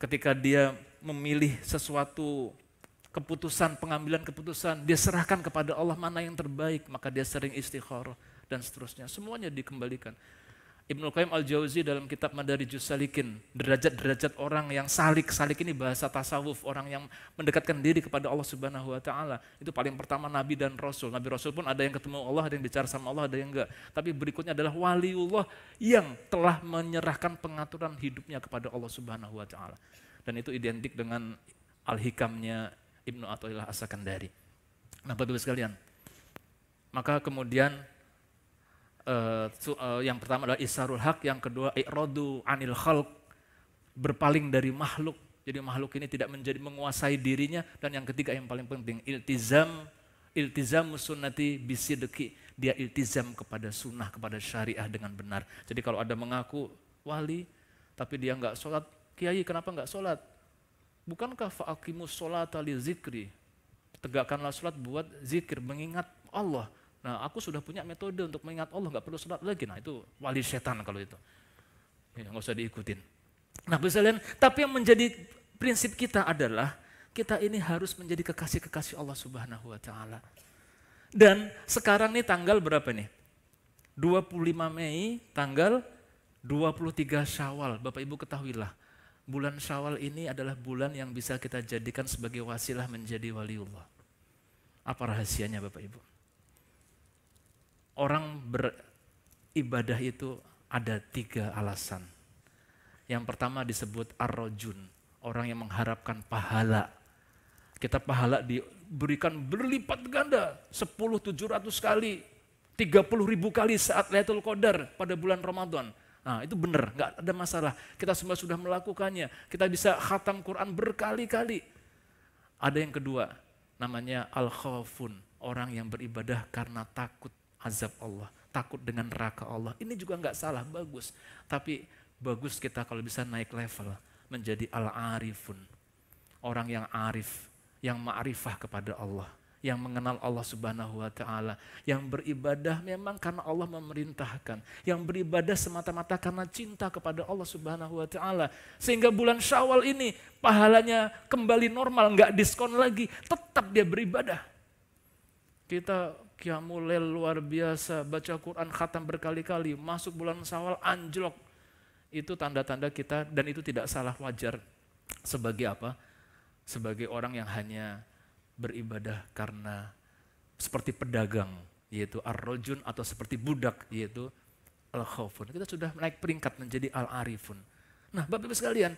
Ketika dia memilih sesuatu keputusan, pengambilan keputusan, dia serahkan kepada Allah mana yang terbaik, maka dia sering istikharah dan seterusnya. Semuanya dikembalikan. Ibnu Qayyim Al-Jauzi dalam kitab Madarijus Salikin, derajat-derajat orang yang salik ini bahasa tasawuf, orang yang mendekatkan diri kepada Allah Subhanahu wa taala. Itu paling pertama nabi dan rasul. Nabi rasul pun ada yang ketemu Allah, ada yang bicara sama Allah, ada yang enggak. Tapi berikutnya adalah waliullah yang telah menyerahkan pengaturan hidupnya kepada Allah Subhanahu wa taala. Dan itu identik dengan Al-Hikamnya Ibnu Athaillah As-Sakandari. Nah, Bapak Ibu sekalian, maka kemudian yang pertama adalah isarul haq, yang kedua i'radu anil khalq, berpaling dari makhluk. Jadi makhluk ini tidak menjadi menguasai dirinya, dan yang ketiga yang paling penting iltizam sunnati bisidqi, dia iltizam kepada sunnah, kepada syariah dengan benar. Jadi kalau ada mengaku wali tapi dia enggak sholat, kiai kenapa enggak sholat? Bukankah fa'aqimus sholata li zikri, tegakkanlah sholat buat zikir, mengingat Allah. Nah, aku sudah punya metode untuk mengingat Allah, nggak perlu sholat lagi. Nah, itu wali setan kalau itu. Ya, nggak usah diikutin. Nah, sekalian, tapi yang menjadi prinsip kita adalah kita ini harus menjadi kekasih-kekasih Allah Subhanahu wa taala. Dan sekarang nih tanggal berapa nih? 25 Mei, tanggal 23 Syawal. Bapak Ibu ketahuilah, bulan Syawal ini adalah bulan yang bisa kita jadikan sebagai wasilah menjadi waliullah. Apa rahasianya Bapak Ibu? Orang beribadah itu ada 3 alasan. Yang pertama disebut ar-rajun, orang yang mengharapkan pahala. Kita pahala diberikan berlipat ganda, 10.700 kali, 30.000 kali saat Lailatul Qadar pada bulan Ramadan. Nah itu benar, nggak ada masalah. Kita semua sudah melakukannya. Kita bisa khatam Quran berkali-kali. Ada yang kedua, namanya al-khawfun, orang yang beribadah karena takut azab Allah, takut dengan neraka Allah. Ini juga nggak salah, bagus. Tapi bagus kita kalau bisa naik level menjadi al-arifun, orang yang arif, yang ma'rifah kepada Allah, yang mengenal Allah Subhanahu wa taala, yang beribadah memang karena Allah memerintahkan, yang beribadah semata-mata karena cinta kepada Allah Subhanahu wa taala. Sehingga bulan Syawal ini pahalanya kembali normal, enggak diskon lagi, tetap dia beribadah. Kita qiyamul lail luar biasa, baca Quran khatam berkali-kali, masuk bulan Syawal anjlok. Itu tanda-tanda kita, dan itu tidak salah, wajar. Sebagai apa? Sebagai orang yang hanya beribadah karena seperti pedagang, yaitu ar-rajun, atau seperti budak, yaitu al-khawfun. Kita sudah naik peringkat menjadi al-arifun. Nah Bapak Ibu sekalian,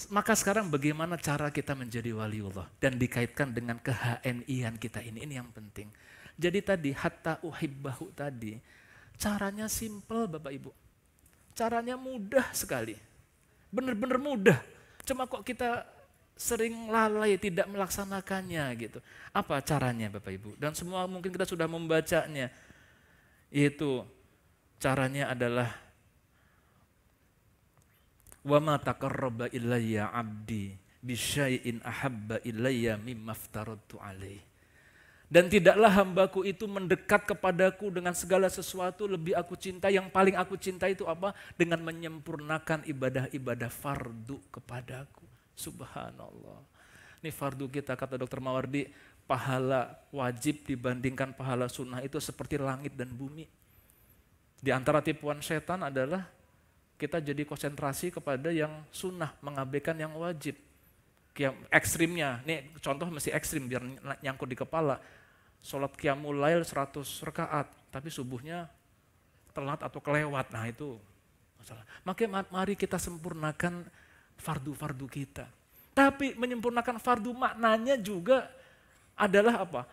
maka sekarang bagaimana cara kita menjadi waliullah? Dan dikaitkan dengan ke-HNI-an kita ini yang penting. Jadi tadi, hatta uhibbahu tadi, caranya simple Bapak Ibu. Caranya mudah sekali. Benar-benar mudah. Cuma kok kita sering lalai, tidak melaksanakannya gitu. Apa caranya Bapak Ibu? Dan semua mungkin kita sudah membacanya. Yaitu caranya adalah wa ma taqarraba ilayya 'abdi bi syai'in ahabba ilayya mimma aftaradtu alaihi. Dan tidaklah hambaku itu mendekat kepadaku dengan segala sesuatu lebih aku cinta. Yang paling aku cinta itu apa? Dengan menyempurnakan ibadah-ibadah fardu kepadaku. Subhanallah. Ini fardu kita, kata Dr. Mawardi, pahala wajib dibandingkan pahala sunnah itu seperti langit dan bumi. Di antara tipuan setan adalah kita jadi konsentrasi kepada yang sunnah, mengabaikan yang wajib. Yang ekstrimnya, nih contoh mesti ekstrim biar nyangkut di kepala. Sholat qiyamul lail 100 rakaat, tapi subuhnya telat atau kelewat. Nah itu masalah. Makanya mari kita sempurnakan fardu-fardu kita. Tapi menyempurnakan fardu maknanya juga adalah apa?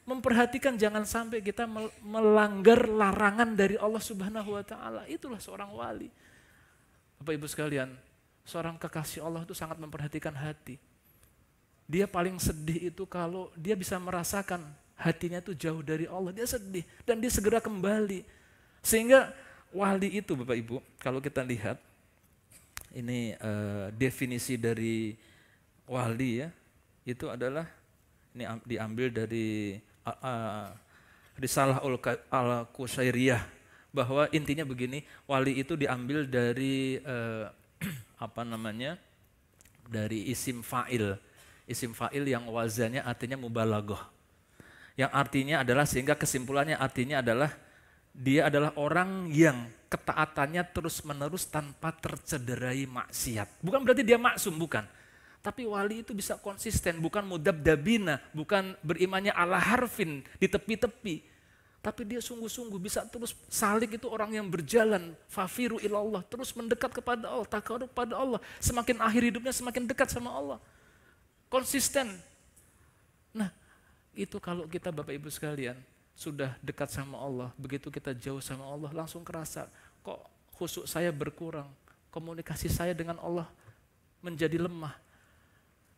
Memperhatikan jangan sampai kita melanggar larangan dari Allah Subhanahu wa taala. Itulah seorang wali. Bapak Ibu sekalian, seorang kekasih Allah itu sangat memperhatikan hati. Dia paling sedih itu kalau dia bisa merasakan hatinya itu jauh dari Allah, dia sedih dan dia segera kembali. Sehingga wali itu Bapak Ibu, kalau kita lihat ini definisi dari wali ya, itu adalah ini diambil dari Risalah al-Qusairiyah, bahwa intinya begini, wali itu diambil dari dari isim fa'il. Isim fa'il yang wazannya artinya mubalaghah. Yang artinya adalah, sehingga kesimpulannya artinya adalah dia adalah orang yang ketaatannya terus-menerus tanpa tercederai maksiat. Bukan berarti dia maksum, bukan. Tapi wali itu bisa konsisten, bukan mudabdabina, bukan berimannya ala harfin di tepi-tepi. Tapi dia sungguh-sungguh bisa terus salik, itu orang yang berjalan, fafiru ilallah, terus mendekat kepada Allah, takarub pada Allah. Semakin akhir hidupnya semakin dekat sama Allah. Konsisten. Nah, itu kalau kita Bapak Ibu sekalian sudah dekat sama Allah, begitu kita jauh sama Allah langsung kerasa kok khusyuk saya berkurang, komunikasi saya dengan Allah menjadi lemah.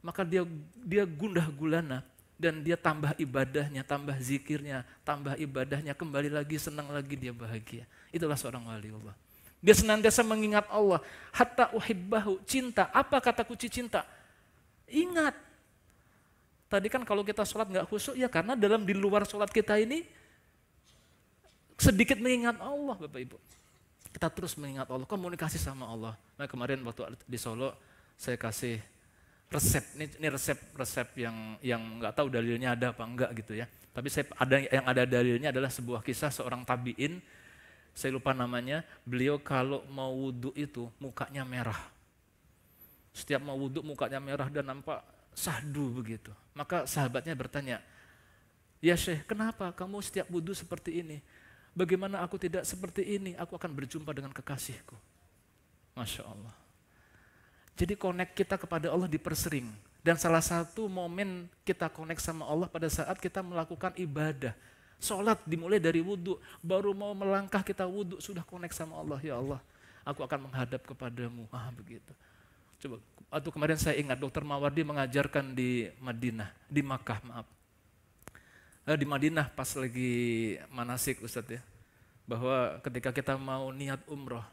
Maka dia gundah gulana dan dia tambah ibadahnya, tambah zikirnya, tambah ibadahnya, kembali lagi senang lagi, dia bahagia. Itulah seorang waliullah. Dia senantiasa mengingat Allah, hatta uhibbahu, cinta. Apa kata kunci cinta? Ingat. Tadi kan kalau kita sholat nggak khusyuk ya karena di luar sholat kita ini sedikit mengingat Allah Bapak Ibu. Kita terus mengingat Allah, komunikasi sama Allah. Nah kemarin waktu di Solo saya kasih ini resep yang nggak tahu dalilnya ada apa enggak gitu ya. Tapi yang ada dalilnya adalah sebuah kisah seorang tabi'in, saya lupa namanya, beliau kalau mau wudhu itu mukanya merah. Setiap mau wudhu mukanya merah dan nampak sahdu begitu. Maka sahabatnya bertanya, "Ya Syekh, kenapa kamu setiap wudhu seperti ini? Bagaimana aku tidak seperti ini? Aku akan berjumpa dengan kekasihku." Masya Allah. Jadi connect kita kepada Allah dipersering. Dan salah satu momen kita connect sama Allah pada saat kita melakukan ibadah. Sholat dimulai dari wudhu. Baru mau melangkah kita wudhu sudah connect sama Allah. Ya Allah, aku akan menghadap kepadamu. Begitu. Coba, waktu kemarin saya ingat Dr. Mawardi mengajarkan di Madinah, di Makkah maaf. Di Madinah pas lagi manasik Ustadz ya. Bahwa ketika kita mau niat umroh,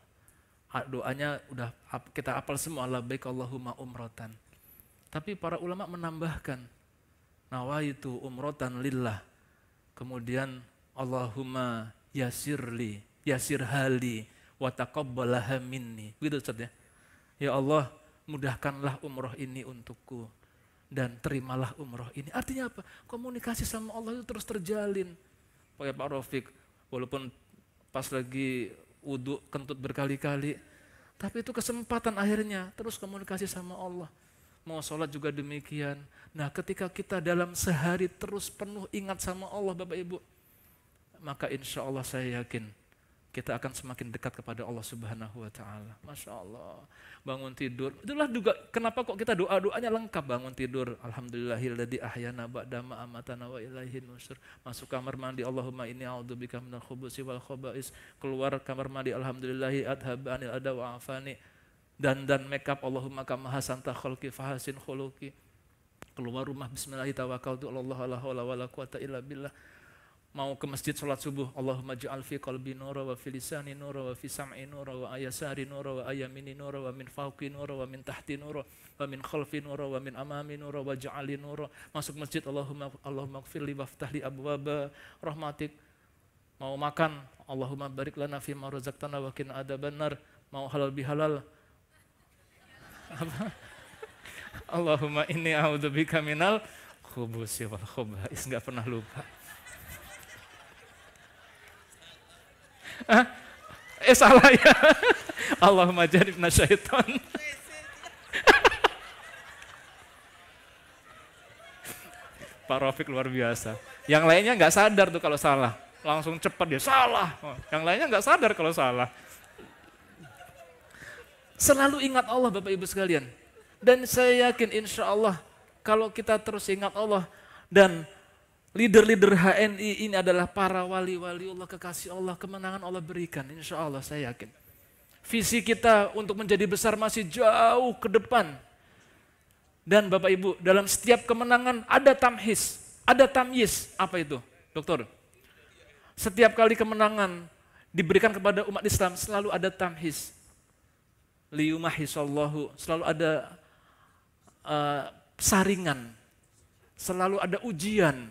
doanya udah kita hafal semua, labbaik Allahumma umrotan. Tapi para ulama menambahkan, nawaitu umrotan lillah. Kemudian Allahumma yasirli, yasir hali, wa taqabbalaha minni. Gitu Ustaz ya. Ya Allah, mudahkanlah umroh ini untukku dan terimalah umroh ini. Artinya apa? Komunikasi sama Allah itu terus terjalin. Pak Rafiq, walaupun pas lagi wudhu kentut berkali-kali, tapi itu kesempatan akhirnya terus komunikasi sama Allah. Mau sholat juga demikian. Nah ketika kita dalam sehari terus penuh ingat sama Allah Bapak Ibu, maka insya Allah saya yakin kita akan semakin dekat kepada Allah Subhanahu wa Ta'ala. Masya Allah. Bangun tidur, itulah juga kenapa kok kita doa-doanya lengkap. Bangun tidur, alhamdulillahilladzi ahyana ba'da ma amatana wa ilaihin nusyur. Masuk kamar mandi, Allahumma inni a'udzubika minal khubusi wal khaba'is. Keluar kamar mandi, alhamdulillahi adhabanil ada wa afani. Dan make up, Allahumma kama hasanta khalqi fahasin khuluqi. Keluar rumah, bismillahi tawakkaltu Allah la haula wala quwata illa billah. Mau ke masjid sholat subuh, Allahumma ja'al fi qalbi nura wa fi lisani nura wa fi sam'i nura wa ayasari nura wa ayamini nura wa min fawqi nura wa min tahti nura wa min khalfi nura wa min amami nura wa ja'ali nura. Masuk masjid, Allahumma gfirli waftahli abwaba rahmatik. Mau makan, Allahumma barik lana fi ma razaqtana wa qina adzabannar. Mau halal bihalal, Allahumma inni a'udzubika minal khubusi wal khaba'is. Enggak pernah lupa. Salah ya. Allahumma jannibna syaitan. Pak Rafiq luar biasa. Yang lainnya nggak sadar tuh kalau salah, langsung cepat dia salah. Yang lainnya nggak sadar kalau salah. Selalu ingat Allah Bapak Ibu sekalian. Dan saya yakin insya Allah kalau kita terus ingat Allah, dan leader-leader HNI ini adalah para wali-wali Allah, kekasih Allah, kemenangan Allah berikan. Insya Allah saya yakin. Visi kita untuk menjadi besar masih jauh ke depan. Dan Bapak Ibu, dalam setiap kemenangan ada tamhis, ada tamyiz. Apa itu, Dokter? Setiap kali kemenangan diberikan kepada umat Islam selalu ada tamhis. Liyumahisallahu, selalu ada saringan, selalu ada ujian.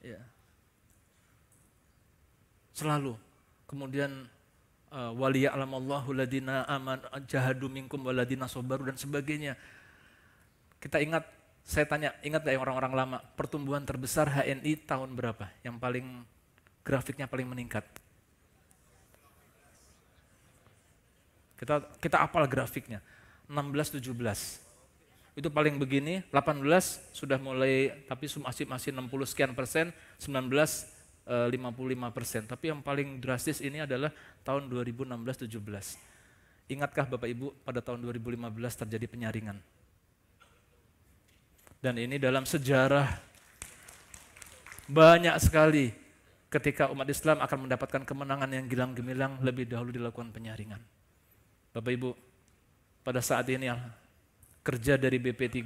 Ya. Selalu. Kemudian waliya'lamallahu ladina aman jahadu minkum waladina sabaru dan sebagainya. Kita ingat, saya tanya, ingat gak orang-orang lama, pertumbuhan terbesar HNI tahun berapa? Yang paling grafiknya paling meningkat. Kita apal grafiknya, 16-17. Itu paling begini, 18 sudah mulai, tapi masih 60 sekian persen, 19 55%. Tapi yang paling drastis ini adalah tahun 2016-17. Ingatkah Bapak Ibu pada tahun 2015 terjadi penyaringan? Dan ini dalam sejarah banyak sekali ketika umat Islam akan mendapatkan kemenangan yang gilang gemilang, lebih dahulu dilakukan penyaringan. Bapak Ibu, pada saat ini kerja dari BP3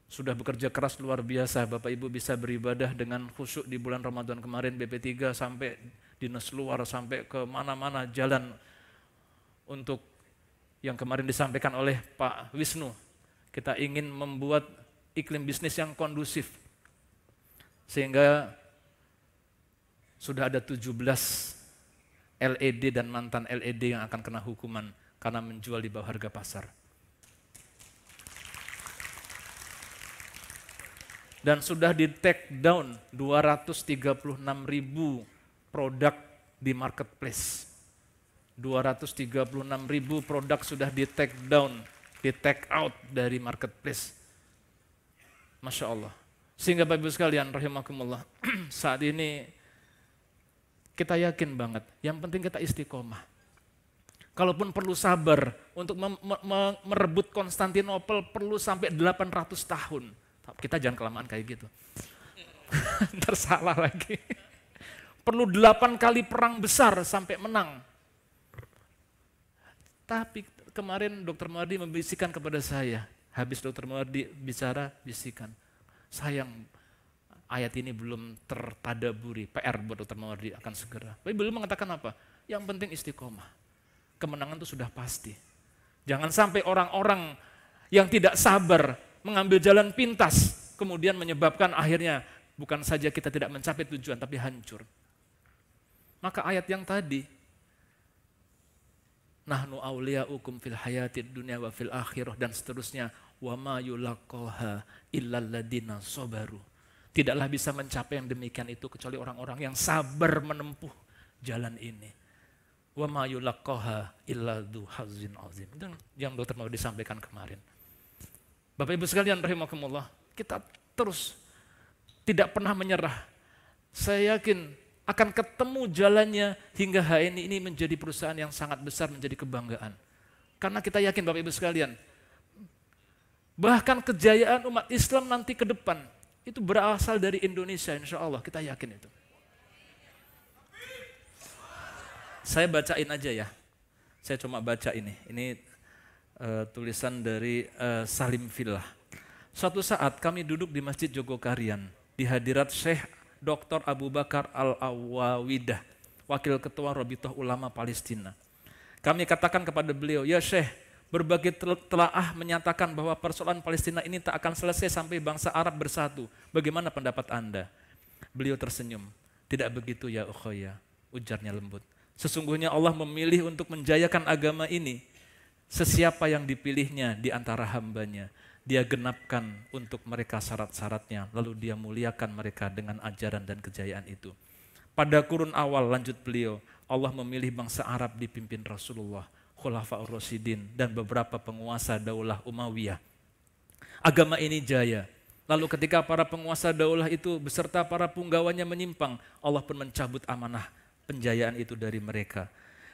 sudah bekerja keras luar biasa. Bapak Ibu bisa beribadah dengan khusyuk di bulan Ramadan kemarin. BP3 sampai dinas luar, sampai ke mana-mana jalan untuk yang kemarin disampaikan oleh Pak Wisnu. Kita ingin membuat iklim bisnis yang kondusif. Sehingga sudah ada 17 LED dan mantan LED yang akan kena hukuman karena menjual di bawah harga pasar. Dan sudah di take down 236.000 produk di marketplace. 236.000 produk sudah di take down, di take out dari marketplace. Masya Allah. Sehingga Bapak Ibu sekalian rahimakumullah, saat ini kita yakin banget, yang penting kita istiqomah. Kalaupun perlu sabar untuk merebut Konstantinopel perlu sampai 800 tahun. Kita jangan kelamaan kayak gitu. Ntar salah lagi. Perlu 8 kali perang besar sampai menang. Tapi kemarin Dr. Mardi membisikkan kepada saya, habis Dr. Mardi bicara, bisikan. Sayang, ayat ini belum tertadaburi, PR buat Dr. Mardi akan segera. Tapi belum mengatakan apa? Yang penting istiqomah. Kemenangan itu sudah pasti. Jangan sampai orang-orang yang tidak sabar mengambil jalan pintas, kemudian menyebabkan akhirnya bukan saja kita tidak mencapai tujuan, tapi hancur. Maka ayat yang tadi, nahnu awliya'ukum fil hayatid dunya wa fil akhirah, dan seterusnya, wa ma yulaqqaha illal ladzina sabaru. Tidaklah bisa mencapai yang demikian itu kecuali orang-orang yang sabar menempuh jalan ini. Wa ma yulaqqaha illa dzu hazzin azim. Dan yang Dr. mau disampaikan kemarin. Bapak Ibu sekalian rahimakumullah, kita terus tidak pernah menyerah. Saya yakin akan ketemu jalannya hingga HNI ini menjadi perusahaan yang sangat besar, menjadi kebanggaan. Karena kita yakin Bapak Ibu sekalian, bahkan kejayaan umat Islam nanti ke depan itu berasal dari Indonesia, insya Allah, kita yakin itu. Saya bacain aja ya, saya cuma baca ini tulisan dari Salim Fillah. Suatu saat kami duduk di Masjid Jogokarian, di hadirat Syekh Dr. Abu Bakar Al-Awawidah, Wakil Ketua Rabithah Ulama Palestina. Kami katakan kepada beliau, ya Syekh, berbagai telaah menyatakan bahwa persoalan Palestina ini tak akan selesai sampai bangsa Arab bersatu. Bagaimana pendapat Anda? Beliau tersenyum. Tidak begitu ya ukhoya, ujarnya lembut. Sesungguhnya Allah memilih untuk menjayakan agama ini. Sesiapa yang dipilihnya di antara hambanya, Dia genapkan untuk mereka syarat-syaratnya, lalu Dia muliakan mereka dengan ajaran dan kejayaan itu. Pada kurun awal, lanjut beliau, Allah memilih bangsa Arab dipimpin Rasulullah, Khulafaur Rasyidin, dan beberapa penguasa daulah Umayyah. Agama ini jaya. Lalu ketika para penguasa daulah itu beserta para punggawanya menyimpang, Allah pun mencabut amanah penjayaan itu dari mereka.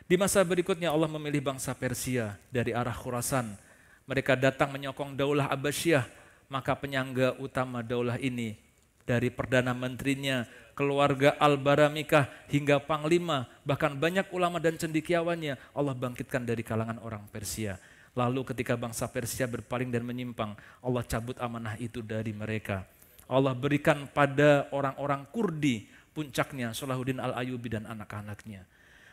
Di masa berikutnya Allah memilih bangsa Persia dari arah Khurasan. Mereka datang menyokong daulah Abbasiyah, maka penyangga utama daulah ini dari Perdana Menterinya, keluarga Al-Baramikah hingga Panglima, bahkan banyak ulama dan cendekiawannya Allah bangkitkan dari kalangan orang Persia. Lalu ketika bangsa Persia berpaling dan menyimpang, Allah cabut amanah itu dari mereka. Allah berikan pada orang-orang Kurdi, puncaknya Salahuddin Al-Ayyubi dan anak-anaknya.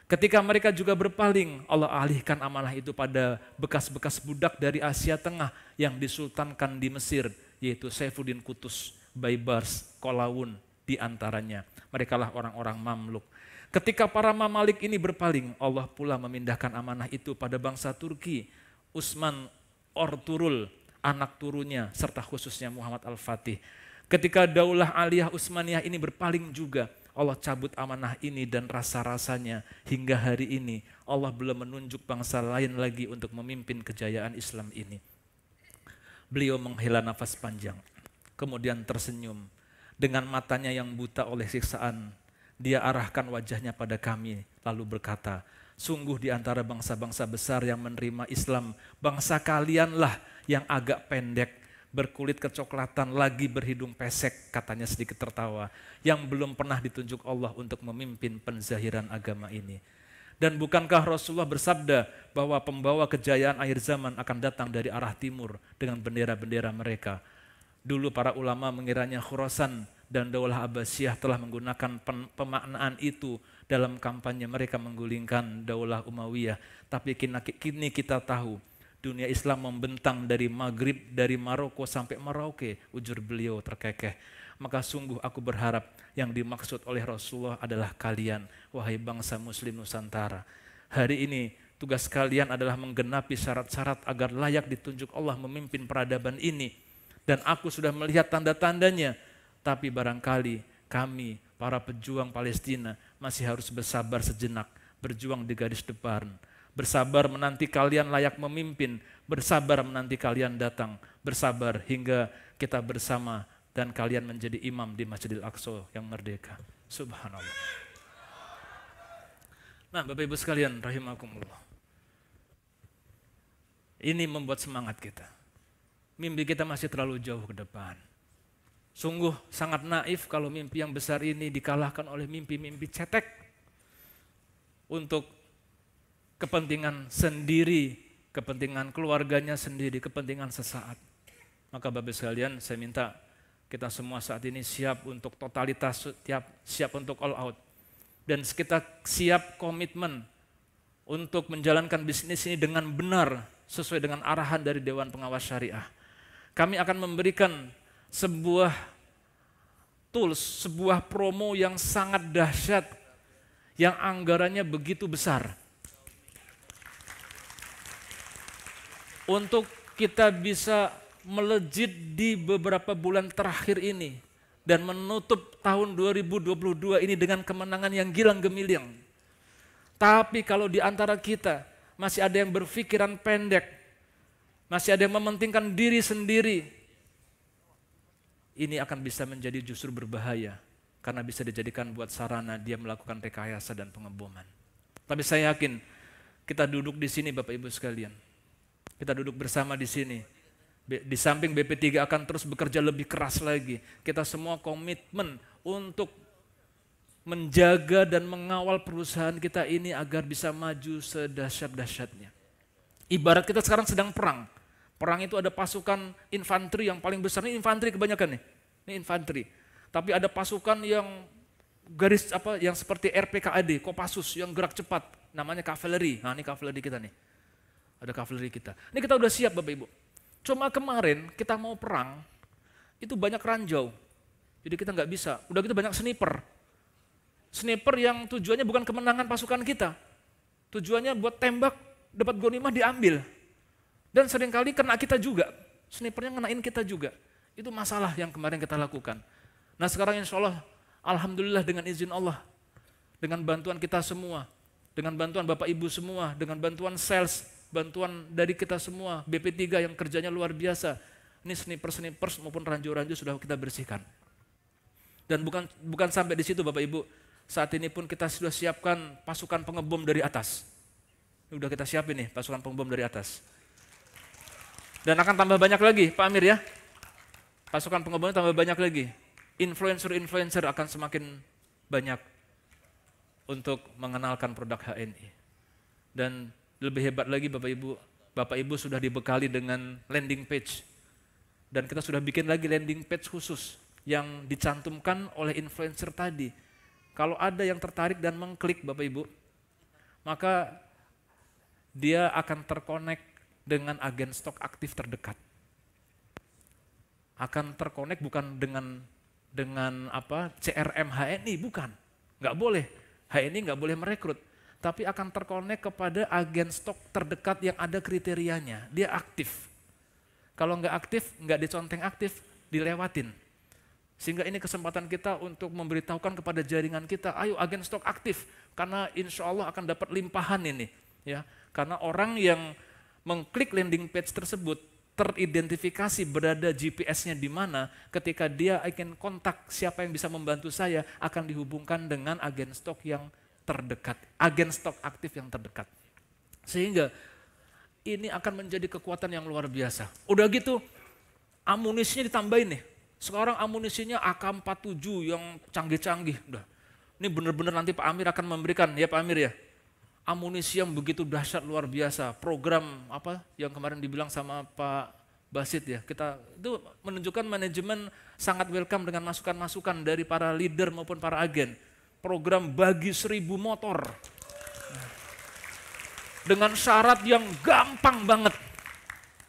Ketika mereka juga berpaling, Allah alihkan amanah itu pada bekas-bekas budak dari Asia Tengah yang disultankan di Mesir, yaitu Saifuddin Qutus, Baibars, Kolawun di antaranya. Mereka lah orang-orang Mamluk. Ketika para Mamalik ini berpaling, Allah pula memindahkan amanah itu pada bangsa Turki, Utsman Orturul, anak turunnya, serta khususnya Muhammad Al-Fatih. Ketika Daulah Aliyah Utsmaniyah ini berpaling juga, Allah cabut amanah ini dan rasa-rasanya hingga hari ini Allah belum menunjuk bangsa lain lagi untuk memimpin kejayaan Islam ini. Beliau menghela nafas panjang, kemudian tersenyum. Dengan matanya yang buta oleh siksaan, Dia arahkan wajahnya pada kami lalu berkata, sungguh di antara bangsa-bangsa besar yang menerima Islam, bangsa kalianlah yang agak pendek, berkulit kecoklatan, lagi berhidung pesek, katanya sedikit tertawa, yang belum pernah ditunjuk Allah untuk memimpin penzahiran agama ini. Dan bukankah Rasulullah bersabda bahwa pembawa kejayaan akhir zaman akan datang dari arah timur dengan bendera-bendera mereka. Dulu para ulama mengiranya Khurasan dan Daulah Abbasiyah telah menggunakan pemaknaan itu dalam kampanye mereka menggulingkan Daulah Umayyah. Tapi kini kita tahu, dunia Islam membentang dari Maghrib, dari Maroko sampai Merauke, ujar beliau terkekeh. Maka sungguh aku berharap yang dimaksud oleh Rasulullah adalah kalian, wahai bangsa Muslim Nusantara. Hari ini tugas kalian adalah menggenapi syarat-syarat agar layak ditunjuk Allah memimpin peradaban ini. Dan aku sudah melihat tanda-tandanya. Tapi barangkali kami, para pejuang Palestina, masih harus bersabar sejenak, berjuang di garis depan, bersabar menanti kalian layak memimpin, bersabar menanti kalian datang, bersabar hingga kita bersama dan kalian menjadi imam di Masjidil Aqsa yang merdeka. Subhanallah. Nah, Bapak Ibu sekalian, rahimakumullah. Ini membuat semangat kita. Mimpi kita masih terlalu jauh ke depan. Sungguh sangat naif kalau mimpi yang besar ini dikalahkan oleh mimpi-mimpi cetek untuk kepentingan sendiri, kepentingan keluarganya sendiri, kepentingan sesaat. Maka Bapak sekalian, saya minta kita semua saat ini siap untuk totalitas, siap untuk all out. Dan kita siap komitmen untuk menjalankan bisnis ini dengan benar, sesuai dengan arahan dari Dewan Pengawas Syariah. Kami akan memberikan sebuah tools, sebuah promo yang sangat dahsyat, yang anggarannya begitu besar. Untuk kita bisa melejit di beberapa bulan terakhir ini, dan menutup tahun 2022 ini dengan kemenangan yang gilang gemilang. Tapi kalau di antara kita masih ada yang berpikiran pendek, masih ada yang mementingkan diri sendiri, ini akan bisa menjadi justru berbahaya karena bisa dijadikan buat sarana dia melakukan rekayasa dan pengeboman. Tapi saya yakin kita duduk di sini Bapak Ibu sekalian. Kita duduk bersama di sini. Di samping BP3 akan terus bekerja lebih keras lagi. Kita semua komitmen untuk menjaga dan mengawal perusahaan kita ini agar bisa maju sedahsyat-dahsyatnya. Ibarat kita sekarang sedang perang. Perang itu ada pasukan infanteri yang paling besar, ini infanteri kebanyakan nih. Ini infanteri. Tapi ada pasukan yang garis yang seperti RPKAD, Kopassus yang gerak cepat, namanya kavaleri. Nah, ini kavaleri kita nih. Ada kavaleri kita. Ini kita udah siap Bapak Ibu. Cuma kemarin kita mau perang, itu banyak ranjau. Jadi kita nggak bisa. Udah gitu banyak sniper. Sniper yang tujuannya bukan kemenangan pasukan kita. Tujuannya buat tembak, dapat ghanimah diambil. Dan seringkali kena kita juga, snipernya ngenain kita juga. Itu masalah yang kemarin kita lakukan. Nah sekarang insya Allah, alhamdulillah dengan izin Allah, dengan bantuan kita semua, dengan bantuan Bapak Ibu semua, dengan bantuan sales, bantuan dari kita semua, BP3 yang kerjanya luar biasa. Ini sniper maupun ranjau-ranjau sudah kita bersihkan. Dan bukan sampai di situ Bapak Ibu, saat ini pun kita sudah siapkan pasukan pengebom dari atas. Ini udah kita siapin nih pasukan pengebom dari atas. Dan akan tambah banyak lagi, Pak Amir ya. Pasukan pengebomnya tambah banyak lagi. Influencer akan semakin banyak untuk mengenalkan produk HNI. Dan lebih hebat lagi Bapak Ibu sudah dibekali dengan landing page. Dan kita sudah bikin lagi landing page khusus yang dicantumkan oleh influencer tadi. Kalau ada yang tertarik dan mengklik Bapak Ibu, maka dia akan terkonek dengan agen stok aktif terdekat. Akan terkonek bukan dengan CRM HNI, bukan. Nggak boleh. HNI nggak boleh merekrut. Tapi akan terkonek kepada agen stok terdekat yang ada kriterianya. Dia aktif. Kalau nggak aktif, nggak diconteng aktif, dilewatin. Sehingga ini kesempatan kita untuk memberitahukan kepada jaringan kita, ayo agen stok aktif. Karena insya Allah akan dapat limpahan ini. Ya, karena orang yang mengklik landing page tersebut teridentifikasi berada GPS-nya di mana, ketika dia ingin kontak siapa yang bisa membantu saya akan dihubungkan dengan agen stok yang terdekat, agen stok aktif yang terdekat. Sehingga ini akan menjadi kekuatan yang luar biasa. Udah gitu amunisinya ditambahin nih. Sekarang amunisinya AK-47 yang canggih-canggih. Udah. Ini benar-benar nanti Pak Amir akan memberikan ya Pak Amir ya. Amunisi yang begitu dahsyat luar biasa, program yang kemarin dibilang sama Pak Basit ya, kita itu menunjukkan manajemen sangat welcome dengan masukan-masukan dari para leader maupun para agen. Program bagi 1000 motor, dengan syarat yang gampang banget,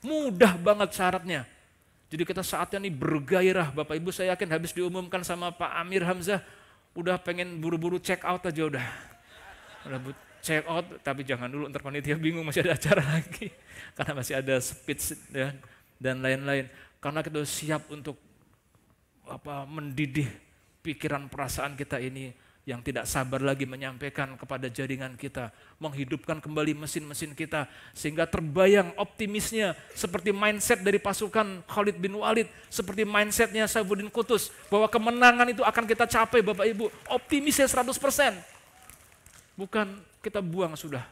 mudah banget syaratnya. Jadi kita saatnya nih bergairah, Bapak Ibu saya yakin habis diumumkan sama Pak Amir Hamzah, udah pengen buru-buru check out aja udah check out, tapi jangan dulu, ntar panitia bingung masih ada acara lagi. Karena masih ada speech ya, dan lain-lain. Karena kita siap untuk mendidih pikiran perasaan kita ini yang tidak sabar lagi menyampaikan kepada jaringan kita, menghidupkan kembali mesin-mesin kita, sehingga terbayang optimisnya seperti mindset dari pasukan Khalid bin Walid, seperti mindsetnya Saifuddin Qutuz, bahwa kemenangan itu akan kita capai Bapak Ibu, optimisnya 100%. Bukan kita buang sudah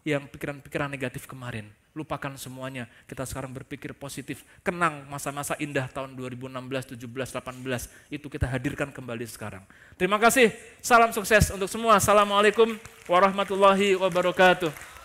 yang pikiran-pikiran negatif kemarin, lupakan semuanya, kita sekarang berpikir positif, kenang masa-masa indah tahun 2016, 17, 18, itu kita hadirkan kembali sekarang. Terima kasih, salam sukses untuk semua. Assalamualaikum warahmatullahi wabarakatuh.